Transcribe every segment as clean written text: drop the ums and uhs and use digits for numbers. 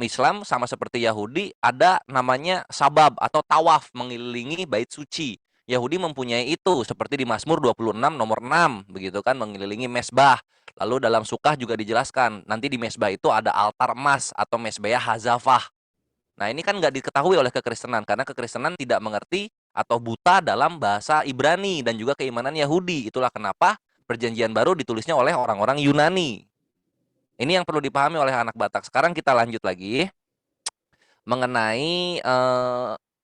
Islam sama seperti Yahudi ada namanya sabab atau tawaf mengelilingi bait suci. Yahudi mempunyai itu seperti di Mazmur 26 nomor 6 begitu kan, mengelilingi mesbah. Lalu dalam Sukah juga dijelaskan, nanti di mesbah itu ada altar emas atau mesbah hazafah. Nah, ini kan nggak diketahui oleh kekristenan karena kekristenan tidak mengerti atau buta dalam bahasa Ibrani dan juga keimanan Yahudi. Itulah kenapa Perjanjian Baru ditulisnya oleh orang-orang Yunani. Ini yang perlu dipahami oleh anak Batak. Sekarang kita lanjut lagi mengenai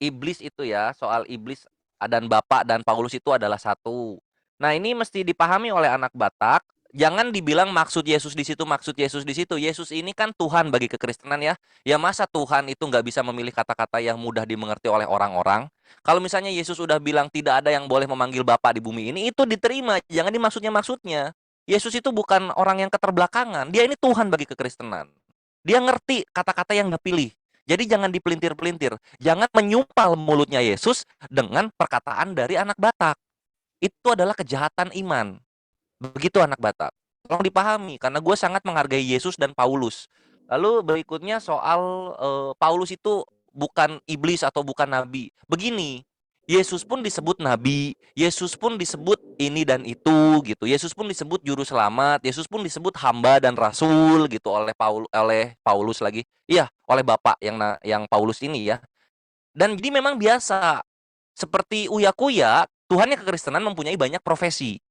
iblis itu ya, soal iblis dan Bapak dan Paulus itu adalah satu. Nah, ini mesti dipahami oleh anak Batak. Jangan dibilang maksud Yesus di situ, maksud Yesus di situ. Yesus ini kan Tuhan bagi kekristenan ya. Ya masa Tuhan itu nggak bisa memilih kata-kata yang mudah dimengerti oleh orang-orang. Kalau misalnya Yesus udah bilang tidak ada yang boleh memanggil Bapa di bumi ini, itu diterima. Jangan dimaksudnya-maksudnya. Yesus itu bukan orang yang keterbelakangan. Dia ini Tuhan bagi kekristenan. Dia ngerti kata-kata yang dipilih. Jadi jangan dipelintir-pelintir. Jangan menyumpal mulutnya Yesus dengan perkataan dari anak Batak. Itu adalah kejahatan iman. Begitu anak Batak. Tolong dipahami, karena gue sangat menghargai Yesus dan Paulus. Lalu berikutnya soal Paulus itu bukan iblis atau bukan nabi. Begini, Yesus pun disebut nabi, Yesus pun disebut ini dan itu gitu. Yesus pun disebut juru selamat, Yesus pun disebut hamba dan rasul gitu oleh Paulus lagi. Iya, oleh Bapak yang Paulus ini ya. Dan jadi memang biasa seperti uya-kuya, Tuhannya kekristenan mempunyai banyak profesi.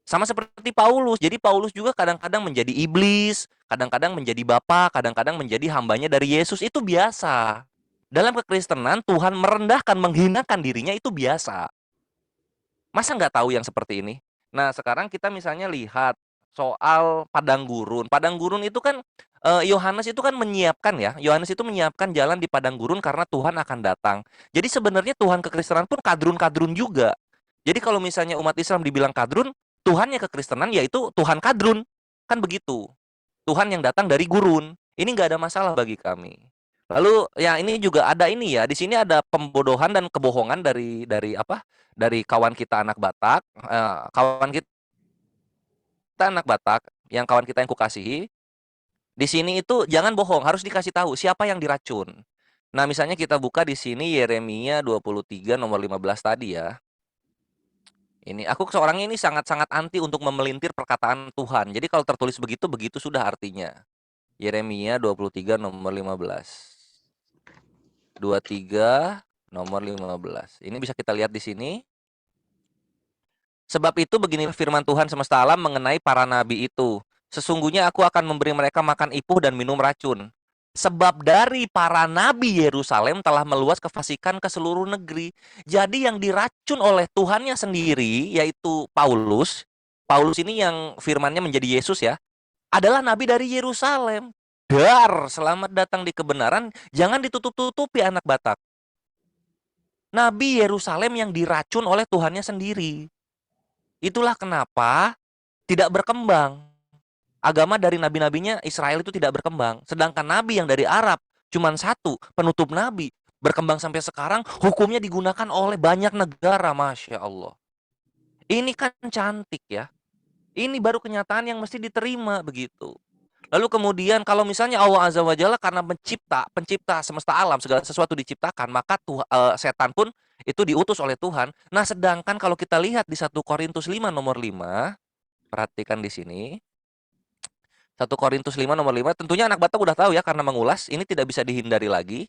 Sama seperti Paulus. Jadi Paulus juga kadang-kadang menjadi iblis, kadang-kadang menjadi bapa, kadang-kadang menjadi hambanya dari Yesus. Itu biasa. Dalam kekristenan, Tuhan merendahkan, menghinakan dirinya itu biasa. Masa nggak tahu yang seperti ini? Nah, sekarang kita misalnya lihat soal padang gurun. Padang gurun itu kan Yohanes itu kan menyiapkan ya. Yohanes itu menyiapkan jalan di padang gurun karena Tuhan akan datang. Jadi sebenarnya Tuhan kekristenan pun kadrun-kadrun juga. Jadi kalau misalnya umat Islam dibilang kadrun, Tuhannya kekristenan yaitu Tuhan kadrun. Kan begitu. Tuhan yang datang dari gurun. Ini nggak ada masalah bagi kami. Lalu ya ini juga ada ini ya. Di sini ada pembodohan dan kebohongan dari apa? Dari kawan kita anak Batak, kawan kita anak Batak, yang kawan kita yang kukasihi. Di sini itu jangan bohong, harus dikasih tahu siapa yang diracun. Nah, misalnya kita buka di sini Yeremia 23 nomor 15 tadi ya. Ini aku seorang ini sangat-sangat anti untuk memelintir perkataan Tuhan. Jadi kalau tertulis begitu, begitu sudah artinya. Yeremia 23 nomor 15. 23 nomor 15. Ini bisa kita lihat di sini. Sebab itu begini firman Tuhan semesta alam mengenai para nabi itu. Sesungguhnya aku akan memberi mereka makan ipuh dan minum racun. Sebab dari para nabi Yerusalem telah meluas kefasikan ke seluruh negeri. Jadi yang diracun oleh Tuhannya sendiri, yaitu Paulus. Paulus ini yang firmannya menjadi Yesus ya, adalah nabi dari Yerusalem. Dar, selamat datang di kebenaran. Jangan ditutup-tutupi anak Batak. Nabi Yerusalem yang diracun oleh Tuhannya sendiri. Itulah kenapa tidak berkembang. Agama dari nabi-nabinya Israel itu tidak berkembang. Sedangkan nabi yang dari Arab cuma satu, penutup nabi. Berkembang sampai sekarang, hukumnya digunakan oleh banyak negara, Masya Allah. Ini kan cantik ya. Ini baru kenyataan yang mesti diterima begitu. Lalu kemudian kalau misalnya Allah Azza wa Jalla karena pencipta semesta alam, segala sesuatu diciptakan, maka setan pun itu diutus oleh Tuhan. Nah, sedangkan kalau kita lihat di 1 Korintus 5 nomor 5, perhatikan di sini. 1 Korintus 5 nomor 5, tentunya anak Batak udah tahu ya karena mengulas, ini tidak bisa dihindari lagi.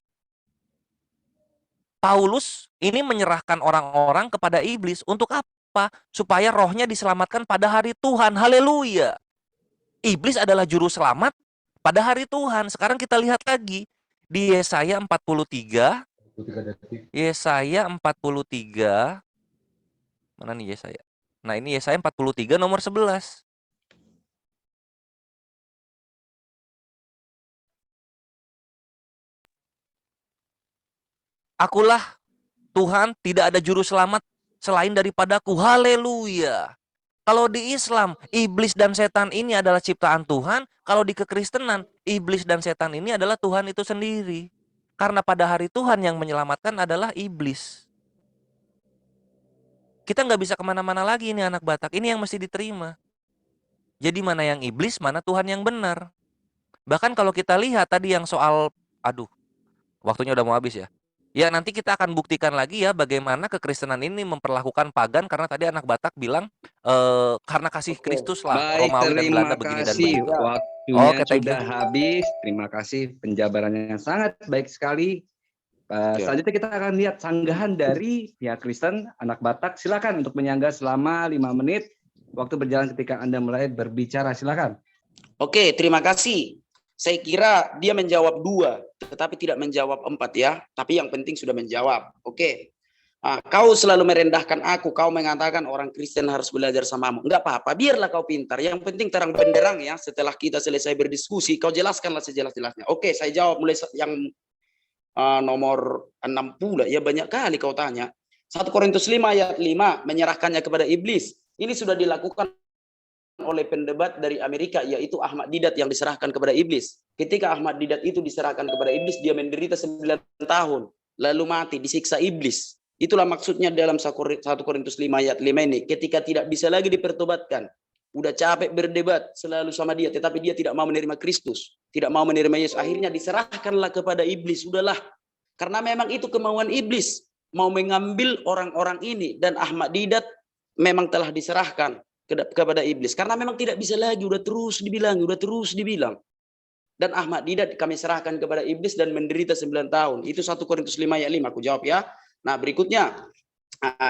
Paulus ini menyerahkan orang-orang kepada iblis untuk apa? Supaya rohnya diselamatkan pada hari Tuhan. Haleluya. Iblis adalah juru selamat pada hari Tuhan. Sekarang kita lihat lagi di Yesaya 43. Yesaya 43. Mana nih Yesaya? Nah, ini Yesaya 43 nomor 11. Akulah Tuhan, tidak ada juru selamat selain daripadaku. Haleluya. Kalau di Islam, iblis dan setan ini adalah ciptaan Tuhan. Kalau di kekristenan, iblis dan setan ini adalah Tuhan itu sendiri. Karena pada hari Tuhan yang menyelamatkan adalah iblis. Kita nggak bisa kemana-mana lagi ini anak Batak. Ini yang mesti diterima. Jadi mana yang iblis, mana Tuhan yang benar. Bahkan kalau kita lihat tadi yang soal Aduh, waktunya udah mau habis ya. Ya, nanti kita akan buktikan lagi ya bagaimana kekristenan ini memperlakukan pagan, karena tadi anak Batak bilang karena kasih Oke. Kristus lah Baik, Romawi dan terima Belanda begini dan kasih. begitu. Ya. Oke, Waktunya thank you. sudah habis. Terima kasih penjabarannya yang sangat baik sekali. Selanjutnya kita akan lihat sanggahan dari pihak Kristen, anak Batak. Silakan untuk menyanggah selama 5 menit. Waktu berjalan ketika Anda mulai berbicara. Silakan. Oke, terima kasih. Saya kira dia menjawab 2, tetapi tidak menjawab 4 ya. Tapi yang penting sudah menjawab. Oke. Kau selalu merendahkan aku. Kau mengatakan orang Kristen harus belajar samamu. Enggak apa-apa, biarlah kau pintar. Yang penting terang benderang ya. Setelah kita selesai berdiskusi, kau jelaskanlah sejelas-jelasnya. Oke, saya jawab mulai yang nomor 60. Ya banyak kali kau tanya. 1 Korintus 5 ayat 5, menyerahkannya kepada iblis. Ini sudah dilakukan oleh pendebat dari Amerika, yaitu Ahmad Didat, yang diserahkan kepada iblis. Ketika Ahmad Didat itu diserahkan kepada iblis, dia menderita 9 tahun, lalu mati, disiksa iblis. Itulah maksudnya dalam 1 Korintus 5 ayat 5 ini. Ketika tidak bisa lagi dipertobatkan, udah capek berdebat selalu sama dia, tetapi dia tidak mau menerima Kristus, tidak mau menerima Yesus, akhirnya diserahkanlah kepada iblis. Udahlah, karena memang itu kemauan iblis, mau mengambil orang-orang ini, dan Ahmad Didat memang telah diserahkan kepada iblis, karena memang tidak bisa lagi, udah terus dibilang. Dan Ahmad Didat kami serahkan kepada iblis dan menderita 9 tahun. Itu 1 Korintus 5 ayat 5, aku jawab ya. Nah, berikutnya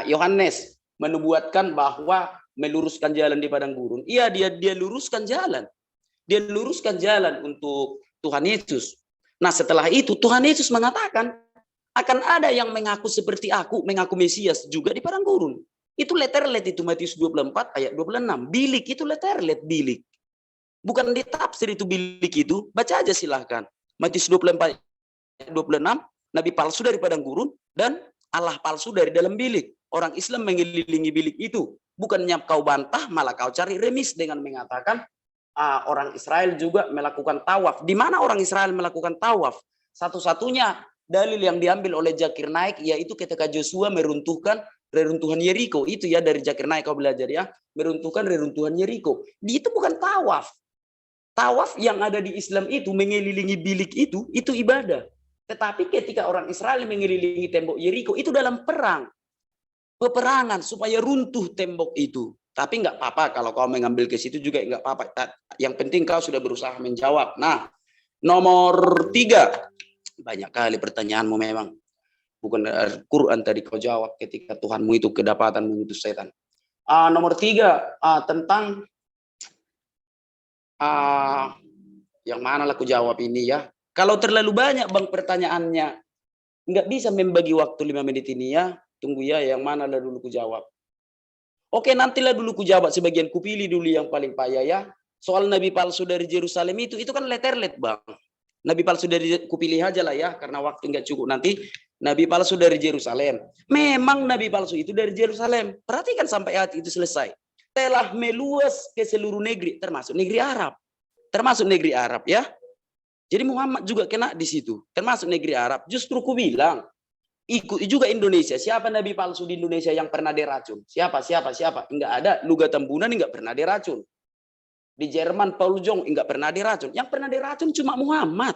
Yohanes menubuatkan bahwa meluruskan jalan di padang gurun. Iya, dia luruskan jalan. Dia luruskan jalan untuk Tuhan Yesus. Nah, setelah itu Tuhan Yesus mengatakan akan ada yang mengaku seperti aku, mengaku Mesias juga di padang gurun. Itu letterlet itu, Matius 24 ayat 26. Bilik itu letterlet, bilik. Bukan ditafsir itu bilik itu. Baca aja silahkan. Matius 24 ayat 26, nabi palsu dari padang gurun dan Allah palsu dari dalam bilik. Orang Islam mengelilingi bilik itu. Bukannya kau bantah, malah kau cari remis dengan mengatakan orang Israel juga melakukan tawaf. Di mana orang Israel melakukan tawaf? Satu-satunya dalil yang diambil oleh Zakir Naik yaitu ketika Joshua meruntuhkan reruntuhan Yeriko. Itu ya, dari Zakir Naik kau belajar ya, meruntuhkan reruntuhan Yeriko. Itu bukan tawaf. Tawaf yang ada di Islam itu mengelilingi bilik itu ibadah. Tetapi ketika orang Israel mengelilingi tembok Yeriko itu dalam perang. Peperangan supaya runtuh tembok itu. Tapi nggak apa-apa kalau kau mengambil ke situ juga nggak apa-apa. Yang penting kau sudah berusaha menjawab. Nah, nomor 3. Banyak kali pertanyaanmu memang. Bukan Quran tadi kau jawab ketika Tuhanmu itu kedapatan mengutus setan. Nomor 3 tentang yang mana lah aku jawab ini ya. Kalau terlalu banyak bang pertanyaannya, nggak bisa membagi waktu 5 menit ini ya. Tunggu ya, yang mana lah dulu ku jawab. Oke, nantilah dulu ku jawab sebagian, ku pilih dulu yang paling payah ya. Soal nabi palsu dari Yerusalem itu kan letterlet bang. Nabi palsu dari, ku pilih aja lah ya, karena waktu nggak cukup nanti. Nabi palsu dari Yerusalem. Memang nabi palsu itu dari Yerusalem. Perhatikan sampai ayat itu selesai. Telah meluas ke seluruh negeri, termasuk negeri Arab. Termasuk negeri Arab ya. Jadi Muhammad juga kena di situ, termasuk negeri Arab. Justru ku bilang, ikut juga Indonesia. Siapa nabi palsu di Indonesia yang pernah diracun? Siapa? Enggak ada. Luga Tambunan enggak pernah diracun. Di Jerman Paul Jong enggak pernah diracun. Yang pernah diracun cuma Muhammad.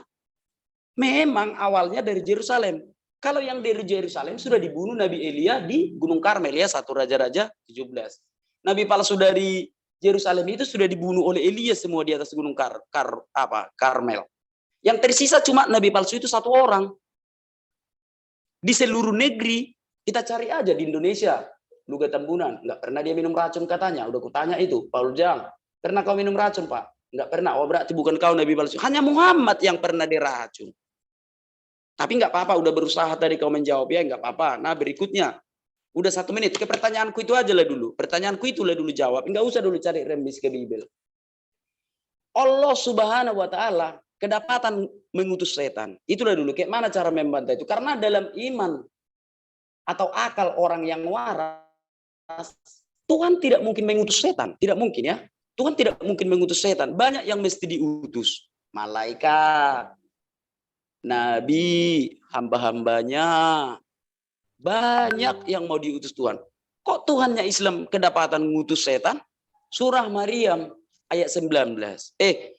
Memang awalnya dari Yerusalem. Kalau yang dari Yerusalem sudah dibunuh Nabi Elia di Gunung Karmel ya, 1 Raja-Raja 17. Nabi palsu dari Yerusalem itu sudah dibunuh oleh Elia semua di atas Gunung Karmel. Yang tersisa cuma nabi palsu itu 1 orang. Di seluruh negeri, kita cari aja di Indonesia. Luga Tambunan, nggak pernah dia minum racun katanya. Udah kutanya itu, Paul Jang, pernah kau minum racun Pak? Nggak pernah. Oh berarti bukan kau nabi palsu. Hanya Muhammad yang pernah diracun. Tapi nggak apa-apa, udah berusaha tadi kau menjawab ya, nggak apa-apa. Nah berikutnya, udah 1 menit. Ke pertanyaanku itu aja lah dulu. Pertanyaanku itulah dulu jawab. Nggak usah dulu cari remis ke Bibel. Allah Subhanahu Wa Taala kedapatan mengutus setan. Itulah dulu. Kayak mana cara membantah itu? Karena dalam iman atau akal orang yang waras, Tuhan tidak mungkin mengutus setan. Tidak mungkin ya. Tuhan tidak mungkin mengutus setan. Banyak yang mesti diutus. Malaikat, nabi, hamba-hambanya. Banyak yang mau diutus Tuhan. Kok Tuhannya Islam kedapatan mengutus setan? Surah Maryam ayat 19.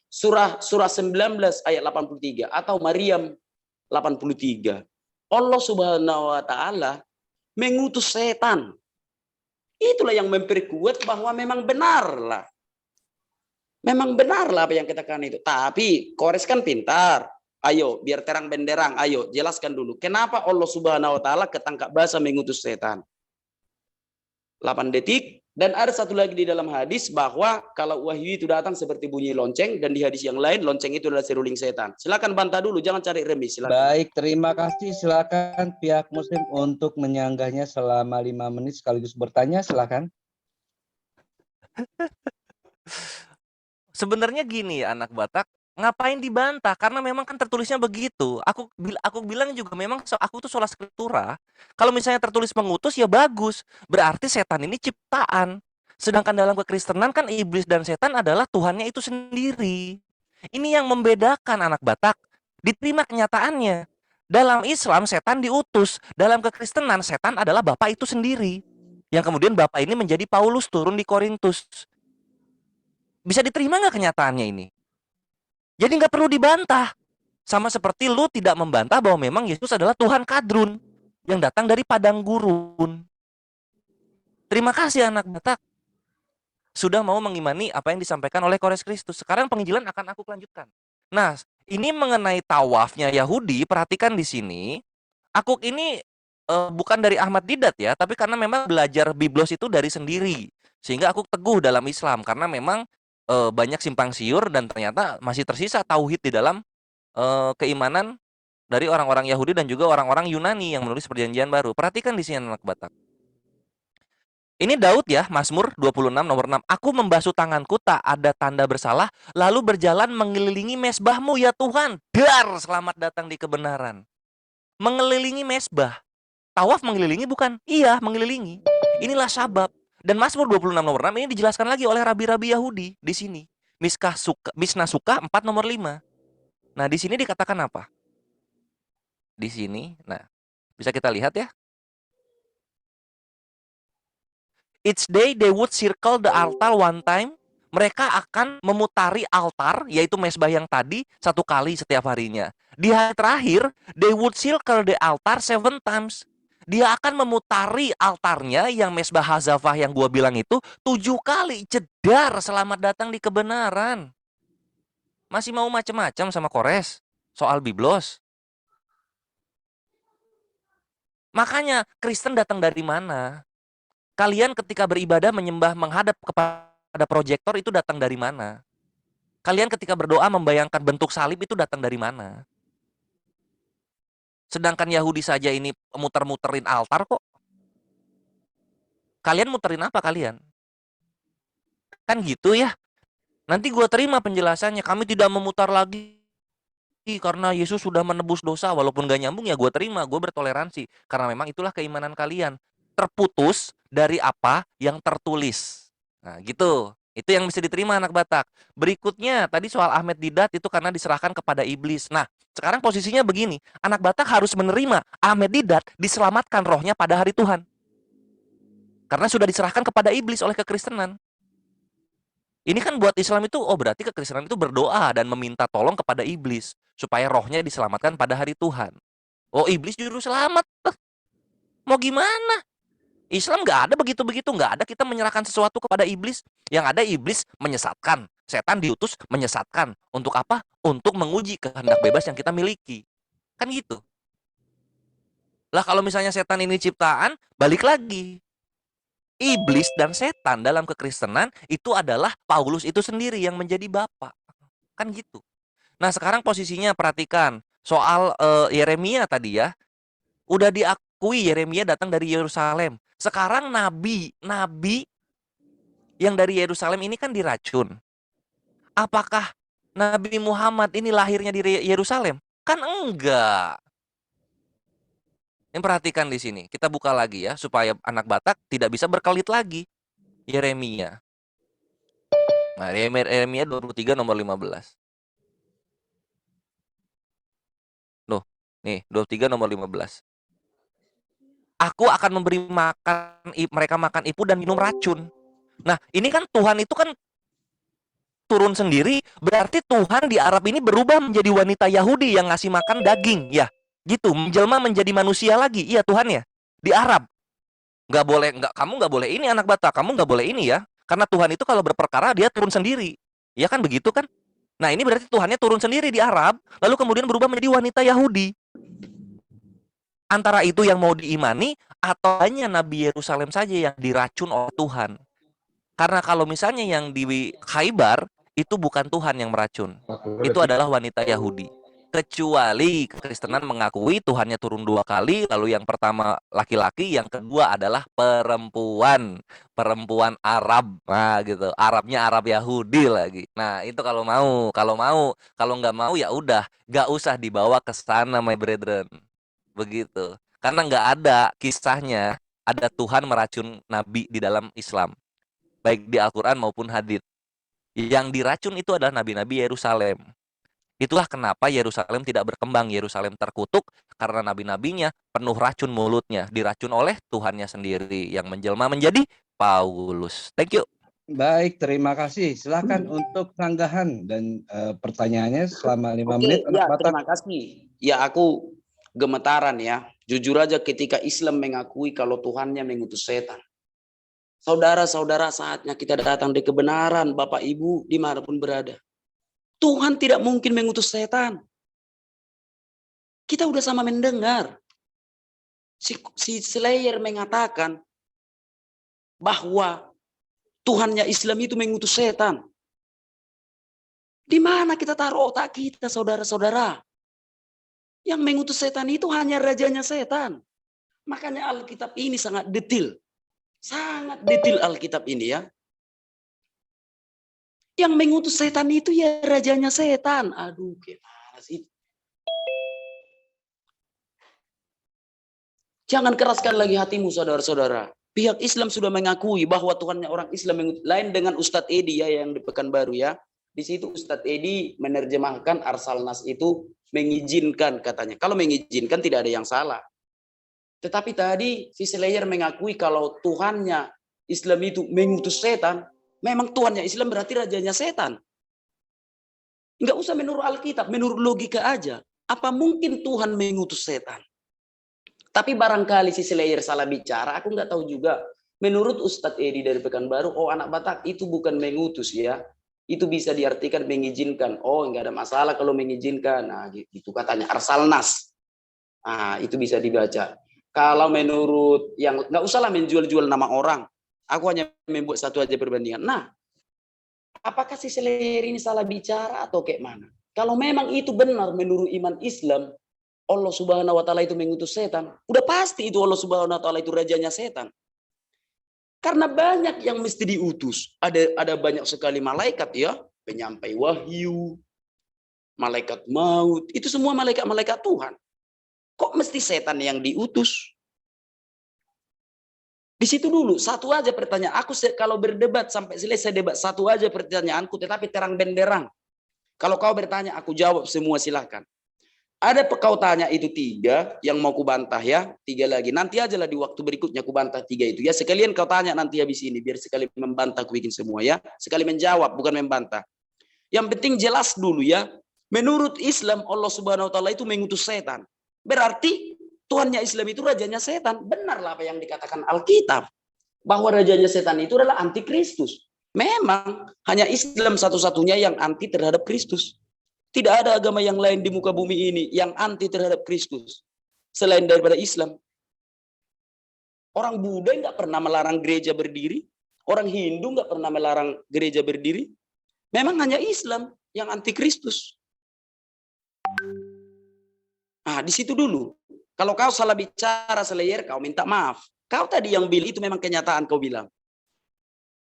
Surah 19 ayat 83 atau Maryam 83. Allah Subhanahu wa taala mengutus setan. Itulah yang memperkuat bahwa memang benarlah. Memang benarlah apa yang kita katakan itu. Tapi Kores kan pintar. Ayo, biar terang benderang. Ayo, jelaskan dulu. Kenapa Allah Subhanahu wa taala ketangkap basah mengutus setan? 8 detik. Dan ada satu lagi di dalam hadis bahwa kalau wahyu itu datang seperti bunyi lonceng, dan di hadis yang lain lonceng itu adalah seruling setan. Silakan bantah dulu, jangan cari remis. Silakan. Baik, terima kasih. Silakan pihak Muslim untuk menyanggahnya selama 5 menit sekaligus bertanya. Silakan. Sebenarnya gini ya, anak Batak, ngapain dibantah? Karena memang kan tertulisnya begitu. Aku bilang juga memang aku tuh sola scriptura. Kalau misalnya tertulis mengutus ya bagus. Berarti setan ini ciptaan. Sedangkan dalam kekristenan kan iblis dan setan adalah Tuhannya itu sendiri. Ini yang membedakan anak Batak. Diterima kenyataannya. Dalam Islam setan diutus. Dalam kekristenan setan adalah Bapa itu sendiri. Yang kemudian Bapa ini menjadi Paulus turun di Korintus. Bisa diterima nggak kenyataannya ini? Jadi nggak perlu dibantah. Sama seperti lu tidak membantah bahwa memang Yesus adalah Tuhan Kadrun yang datang dari padang gurun. Terima kasih anak Batak. Sudah mau mengimani apa yang disampaikan oleh Kores Kristus. Sekarang penginjilan akan aku lanjutkan. Nah, ini mengenai tawafnya Yahudi, perhatikan di sini. Aku ini bukan dari Ahmad Didat ya, tapi karena memang belajar Biblos itu dari sendiri. Sehingga aku teguh dalam Islam, karena memang banyak simpang siur dan ternyata masih tersisa tauhid di dalam keimanan dari orang-orang Yahudi dan juga orang-orang Yunani yang menulis Perjanjian Baru. Perhatikan di sini anak Batak. Ini Daud ya, Mazmur 26 nomor 6. Aku membasuh tanganku tak ada tanda bersalah, lalu berjalan mengelilingi mesbahmu ya Tuhan. Dar, selamat datang di kebenaran. Mengelilingi mesbah. Tawaf mengelilingi bukan? Iya, mengelilingi. Inilah sabab. Dan Mazmur 26 nomor 6 ini dijelaskan lagi oleh rabi-rabi Yahudi di sini. Misnah Suka 4 nomor 5. Nah, di sini dikatakan apa? Di sini, nah, bisa kita lihat ya. Each day they would circle the altar one time. Mereka akan memutari altar, yaitu mesbah yang tadi, 1 kali setiap harinya. Di hari terakhir, they would circle the altar 7 times. Dia akan memutari altarnya yang mesbah Hazafah yang gua bilang itu 7 kali. Jedar, selamat datang di kebenaran. Masih mau macam-macam sama Kores soal Biblos? Makanya Kristen datang dari mana? Kalian ketika beribadah menyembah menghadap kepada proyektor itu datang dari mana? Kalian ketika berdoa membayangkan bentuk salib itu datang dari mana? Sedangkan Yahudi saja ini muter-muterin altar kok. Kalian muterin apa kalian? Kan gitu ya. Nanti gue terima penjelasannya. Kami tidak memutar lagi karena Yesus sudah menebus dosa. Walaupun gak nyambung ya gue terima. Gue bertoleransi. Karena memang itulah keimanan kalian. Terputus dari apa yang tertulis. Nah gitu. Itu yang bisa diterima anak Batak. Berikutnya tadi soal Ahmad Didat itu karena diserahkan kepada iblis. Nah sekarang posisinya begini. Anak Batak harus menerima Ahmad Didat diselamatkan rohnya pada hari Tuhan. Karena sudah diserahkan kepada iblis oleh kekristenan. Ini kan buat Islam itu, oh berarti kekristenan itu berdoa dan meminta tolong kepada iblis. Supaya rohnya diselamatkan pada hari Tuhan. Oh iblis juru selamat. Mau gimana? Islam nggak ada begitu-begitu. Nggak ada kita menyerahkan sesuatu kepada iblis. Yang ada iblis menyesatkan. Setan diutus menyesatkan. Untuk apa? Untuk menguji kehendak bebas yang kita miliki. Kan gitu. Lah kalau misalnya setan ini ciptaan, balik lagi. Iblis dan setan dalam kekristenan itu adalah Paulus itu sendiri yang menjadi bapak. Kan gitu. Nah sekarang posisinya perhatikan. Soal Yeremia tadi ya. Udah diakui Yeremia datang dari Yerusalem. Sekarang nabi yang dari Yerusalem ini kan diracun. Apakah Nabi Muhammad ini lahirnya di Yerusalem? Kan enggak. Yang perhatikan di sini. Kita buka lagi ya supaya anak Batak tidak bisa berkelit lagi. Yeremia. Nah, Yeremia 23 nomor 15. Loh, nih 23 nomor 15. Aku akan memberi mereka makan ipu dan minum racun. Nah, ini kan Tuhan itu kan turun sendiri, berarti Tuhan di Arab ini berubah menjadi wanita Yahudi yang ngasih makan daging, ya. Gitu, menjelma menjadi manusia lagi. Iya Tuhan ya. Di Arab. Nggak boleh, kamu nggak boleh ini anak Batak, kamu nggak boleh ini ya. Karena Tuhan itu kalau berperkara dia turun sendiri. Ya kan begitu kan? Nah ini berarti Tuhannya turun sendiri di Arab, lalu kemudian berubah menjadi wanita Yahudi. Antara itu yang mau diimani, atau hanya Nabi Yerusalem saja yang diracun oleh Tuhan. Karena kalau misalnya yang di Khaybar, itu bukan Tuhan yang meracun. Itu adalah wanita Yahudi. Kecuali kekristenan mengakui Tuhannya turun 2 kali, lalu yang pertama laki-laki, yang kedua adalah perempuan. Perempuan Arab. Nah gitu, Arabnya Arab Yahudi lagi. Nah itu kalau nggak mau ya udah, nggak usah dibawa ke sana my brethren. Begitu. Karena nggak ada kisahnya, ada Tuhan meracun Nabi di dalam Islam. Baik di Al-Quran maupun hadits. Yang diracun itu adalah nabi-nabi Yerusalem. Itulah kenapa Yerusalem tidak berkembang. Yerusalem terkutuk karena nabi-nabinya penuh racun mulutnya. Diracun oleh Tuhannya sendiri yang menjelma menjadi Paulus. Thank you. Baik, terima kasih. Silakan untuk sanggahan dan pertanyaannya selama 5 menit. Ya, Anak Batak. terima kasih. Ya, aku gemetaran ya. Jujur aja ketika Islam mengakui kalau Tuhannya mengutus setan. Saudara-saudara, saatnya kita datang di kebenaran, Bapak Ibu dimanapun berada. Tuhan tidak mungkin mengutus setan. Kita udah sama mendengar. Si Slayer mengatakan bahwa Tuhannya Islam itu mengutus setan. Di mana kita taruh otak kita, saudara-saudara? Yang mengutus setan itu hanya rajanya setan. Makanya Alkitab ini sangat detail. Sangat detail Alkitab ini ya. Yang mengutus setan itu ya rajanya setan. Aduh, gimana sih? Jangan keraskan lagi hatimu, saudara-saudara. Pihak Islam sudah mengakui bahwa Tuhannya orang Islam lain dengan Ustadz Edi ya yang di Pekanbaru ya. Di situ Ustadz Edi menerjemahkan Arsalnas itu mengizinkan katanya. Kalau mengizinkan tidak ada yang salah. Tetapi tadi si Slayer mengakui kalau Tuhannya Islam itu mengutus setan. Memang Tuhannya Islam berarti rajanya setan. Enggak usah menurut Alkitab, menurut logika aja. Apa mungkin Tuhan mengutus setan? Tapi barangkali si Slayer salah bicara, aku nggak tahu juga. Menurut Ustadz Edi dari Pekanbaru, oh anak Batak itu bukan mengutus ya. Itu bisa diartikan mengizinkan. Oh nggak ada masalah kalau mengizinkan. Nah gitu katanya, Arsalnas. Nah itu bisa dibaca. Kalau menurut yang, nggak usahlah menjual-jual nama orang. Aku hanya membuat satu aja perbandingan. Nah, apakah si Slayer ini salah bicara atau kayak mana? Kalau memang itu benar menurut iman Islam, Allah Subhanahu wa taala itu mengutus setan. Udah pasti itu Allah Subhanahu wa taala itu rajanya setan. Karena banyak yang mesti diutus. Ada banyak sekali malaikat ya, penyampai wahyu, malaikat maut, itu semua malaikat-malaikat Tuhan. Kok mesti setan yang diutus? Di situ dulu, satu aja pertanyaan. Aku kalau berdebat sampai selesai debat, satu aja pertanyaanku, tetapi terang benderang. Kalau kau bertanya, aku jawab semua silahkan. Ada kau tanya itu 3 yang mau kubantah ya, 3 lagi. Nanti aja lah di waktu berikutnya kubantah 3 itu ya. Sekalian kau tanya nanti habis ini, biar sekali membantah ku bikin semua ya. Sekali menjawab, bukan membantah. Yang penting jelas dulu ya. Menurut Islam, Allah Subhanahu wa taala itu mengutus setan. Berarti Tuhannya Islam itu rajanya setan. Benarlah apa yang dikatakan Alkitab. Bahwa rajanya setan itu adalah antikristus. Memang hanya Islam satu-satunya yang anti terhadap Kristus. Tidak ada agama yang lain di muka bumi ini yang anti terhadap Kristus selain daripada Islam. Orang Buddha nggak pernah melarang gereja berdiri, orang Hindu nggak pernah melarang gereja berdiri. Memang hanya Islam yang anti Kristus. Nah, di situ dulu. Kalau kau salah bicara, Slayer, kau minta maaf. Kau tadi yang bilang itu memang kenyataan kau bilang.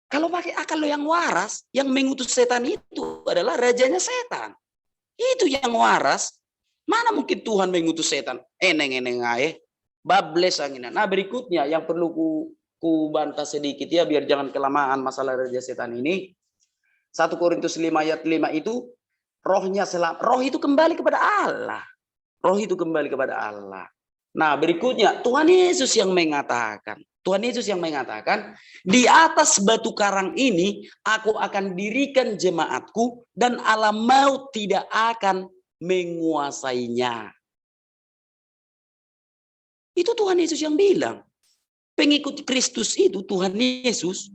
Kalau pakai akal lo yang waras, yang mengutus setan itu adalah rajanya setan. Itu yang waras. Mana mungkin Tuhan mengutus setan? Eneng-eneng aja. Bables anginnya. Nah berikutnya yang perlu ku bantah sedikit ya, biar jangan kelamaan masalah raja setan ini. 1 Korintus 5 ayat 5 itu, rohnya roh itu kembali kepada Allah. Roh itu kembali kepada Allah. Nah berikutnya, Tuhan Yesus yang mengatakan. Tuhan Yesus yang mengatakan, di atas batu karang ini aku akan dirikan jemaatku dan alam maut tidak akan menguasainya. Itu Tuhan Yesus yang bilang. Pengikut Kristus itu, Tuhan Yesus,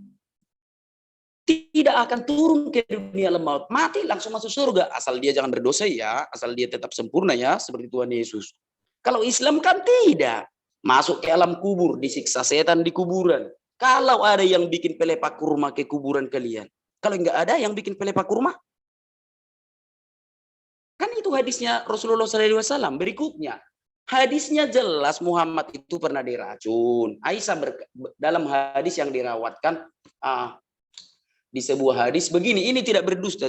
tidak akan turun ke dunia lemah, mati langsung masuk surga. Asal dia jangan berdosa ya, asal dia tetap sempurna ya, seperti Tuhan Yesus. Kalau Islam kan tidak. Masuk ke alam kubur, disiksa setan di kuburan. Kalau ada yang bikin pelepah kurma ke kuburan kalian. Kalau enggak ada yang bikin pelepah kurma. Kan itu hadisnya Rasulullah SAW. Berikutnya, hadisnya jelas Muhammad itu pernah diracun. Aisyah dalam hadis yang dirawatkan di sebuah hadis begini, ini tidak berdusta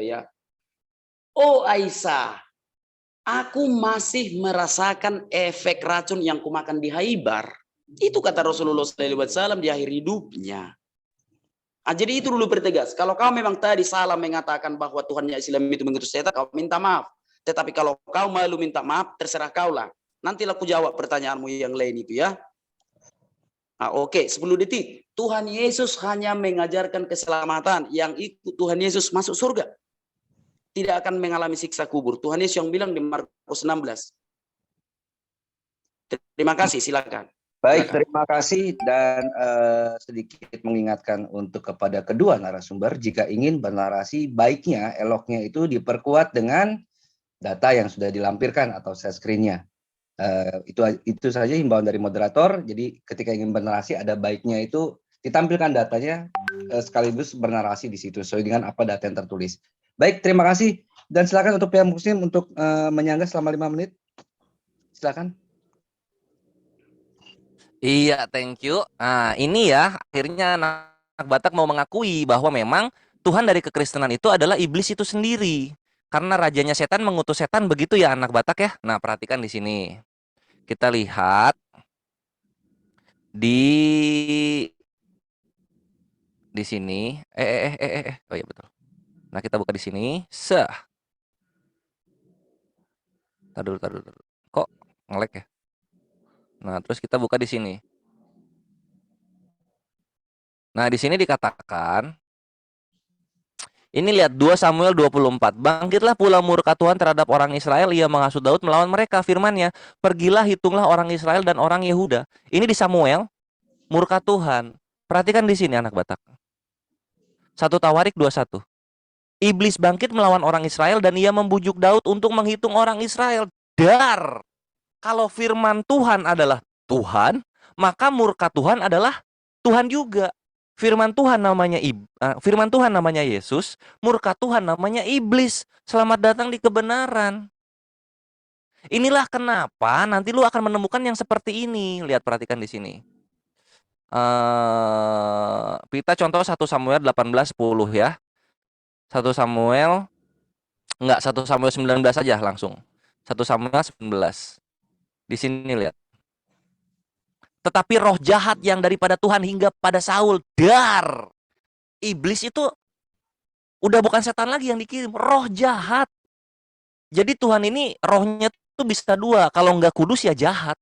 ya. Oh Aisyah, aku masih merasakan efek racun yang kumakan di Khaibar. Itu kata Rasulullah SAW di akhir hidupnya. Jadi itu dulu pertegas. Kalau kau memang tadi salah mengatakan bahwa Tuhannya Islam itu mengutus setan, kau minta maaf. Tetapi kalau kau malu minta maaf, terserah kau lah. Nanti aku jawab pertanyaanmu yang lain itu ya. Oke, 10 detik. Tuhan Yesus hanya mengajarkan keselamatan. Yang ikut Tuhan Yesus masuk surga. Tidak akan mengalami siksa kubur. Tuhan Yesus yang bilang di Markus 16. Terima kasih, silakan. Baik, terima kasih dan sedikit mengingatkan untuk kepada kedua narasumber, jika ingin bernarasi, baiknya, eloknya itu diperkuat dengan data yang sudah dilampirkan atau share screen-nya. Itu saja himbauan dari moderator. Jadi ketika ingin bernarasi, ada baiknya itu ditampilkan datanya sekaligus bernarasi di situ sesuai dengan apa data yang tertulis. Baik, terima kasih dan silakan untuk pihak Muslim untuk menyangga selama 5 menit. Silakan. Iya, thank you. Nah, ini ya, akhirnya anak Batak mau mengakui bahwa memang Tuhan dari kekristenan itu adalah iblis itu sendiri. Karena rajanya setan mengutus setan, begitu ya anak Batak ya. Nah, perhatikan di sini. Kita lihat di sini. Oh iya betul. Nah, kita buka di sini. Tar dulu. Kok nge-lag ya? Nah, terus kita buka di sini. Nah, di sini dikatakan, ini lihat 2 Samuel 24. Bangkitlah pula murka Tuhan terhadap orang Israel, ia menghasut Daud melawan mereka. Firman-Nya, pergilah hitunglah orang Israel dan orang Yehuda. Ini di Samuel, murka Tuhan. Perhatikan di sini anak Batak. 1 Tawarik 21. Iblis bangkit melawan orang Israel dan ia membujuk Daud untuk menghitung orang Israel. Dar. Kalau firman Tuhan adalah Tuhan, maka murka Tuhan adalah Tuhan juga. Firman Tuhan namanya Yesus, murka Tuhan namanya iblis. Selamat datang di kebenaran. Inilah kenapa nanti lu akan menemukan yang seperti ini. Lihat, perhatikan di sini. Kita contoh 1 Samuel 18:10 ya. 1 Samuel 19 aja langsung. 1 Samuel 19. Di sini lihat. Tetapi roh jahat yang daripada Tuhan hingga pada Saul, dar. Iblis itu udah bukan setan lagi yang dikirim, roh jahat. Jadi Tuhan ini rohnya tuh bisa 2, kalau nggak kudus ya jahat.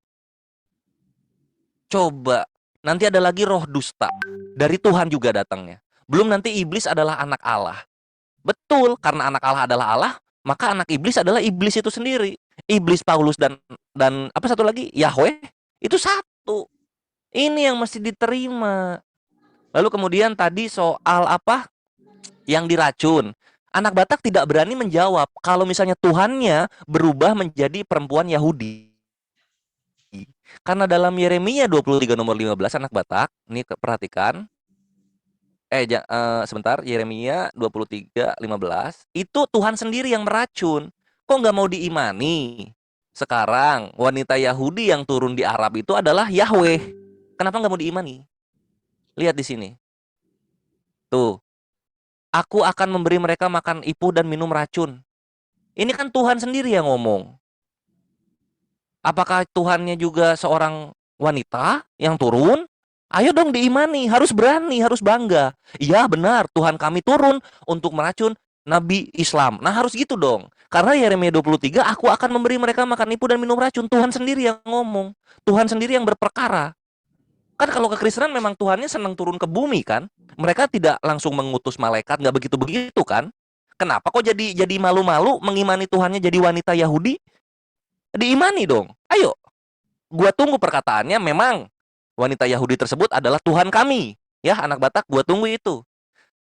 Coba, nanti ada lagi roh dusta. Dari Tuhan juga datangnya. Belum nanti iblis adalah anak Allah. Betul, karena anak Allah adalah Allah, maka anak iblis adalah iblis itu sendiri. Iblis, Paulus dan apa satu lagi? Yahweh. Itu satu. Ini yang mesti diterima. Lalu kemudian tadi soal apa? Yang diracun. Anak Batak tidak berani menjawab kalau misalnya Tuhannya berubah menjadi perempuan Yahudi. Karena dalam Yeremia 23 nomor 15 anak Batak, ini perhatikan. Sebentar, Yeremia 23:15 itu Tuhan sendiri yang meracun. Kok nggak mau diimani? Sekarang wanita Yahudi yang turun di Arab itu adalah Yahweh. Kenapa nggak mau diimani? Lihat di sini. Tuh, aku akan memberi mereka makan ipuh dan minum racun. Ini kan Tuhan sendiri yang ngomong. Apakah Tuhannya juga seorang wanita yang turun? Ayo dong diimani, harus berani, harus bangga. Iya benar, Tuhan kami turun untuk meracun Nabi Islam. Nah harus gitu dong. Karena Yeremia 23, aku akan memberi mereka makan ipuh dan minum racun. Tuhan sendiri yang ngomong. Tuhan sendiri yang berperkara. Kan kalau kekristenan memang Tuhannya senang turun ke bumi kan. Mereka tidak langsung mengutus malaikat, nggak begitu-begitu kan. Kenapa kok jadi malu-malu mengimani Tuhannya jadi wanita Yahudi? Diimani dong, ayo. gua tunggu perkataannya memang wanita Yahudi tersebut adalah Tuhan kami. Ya, anak Batak, gua tunggu itu.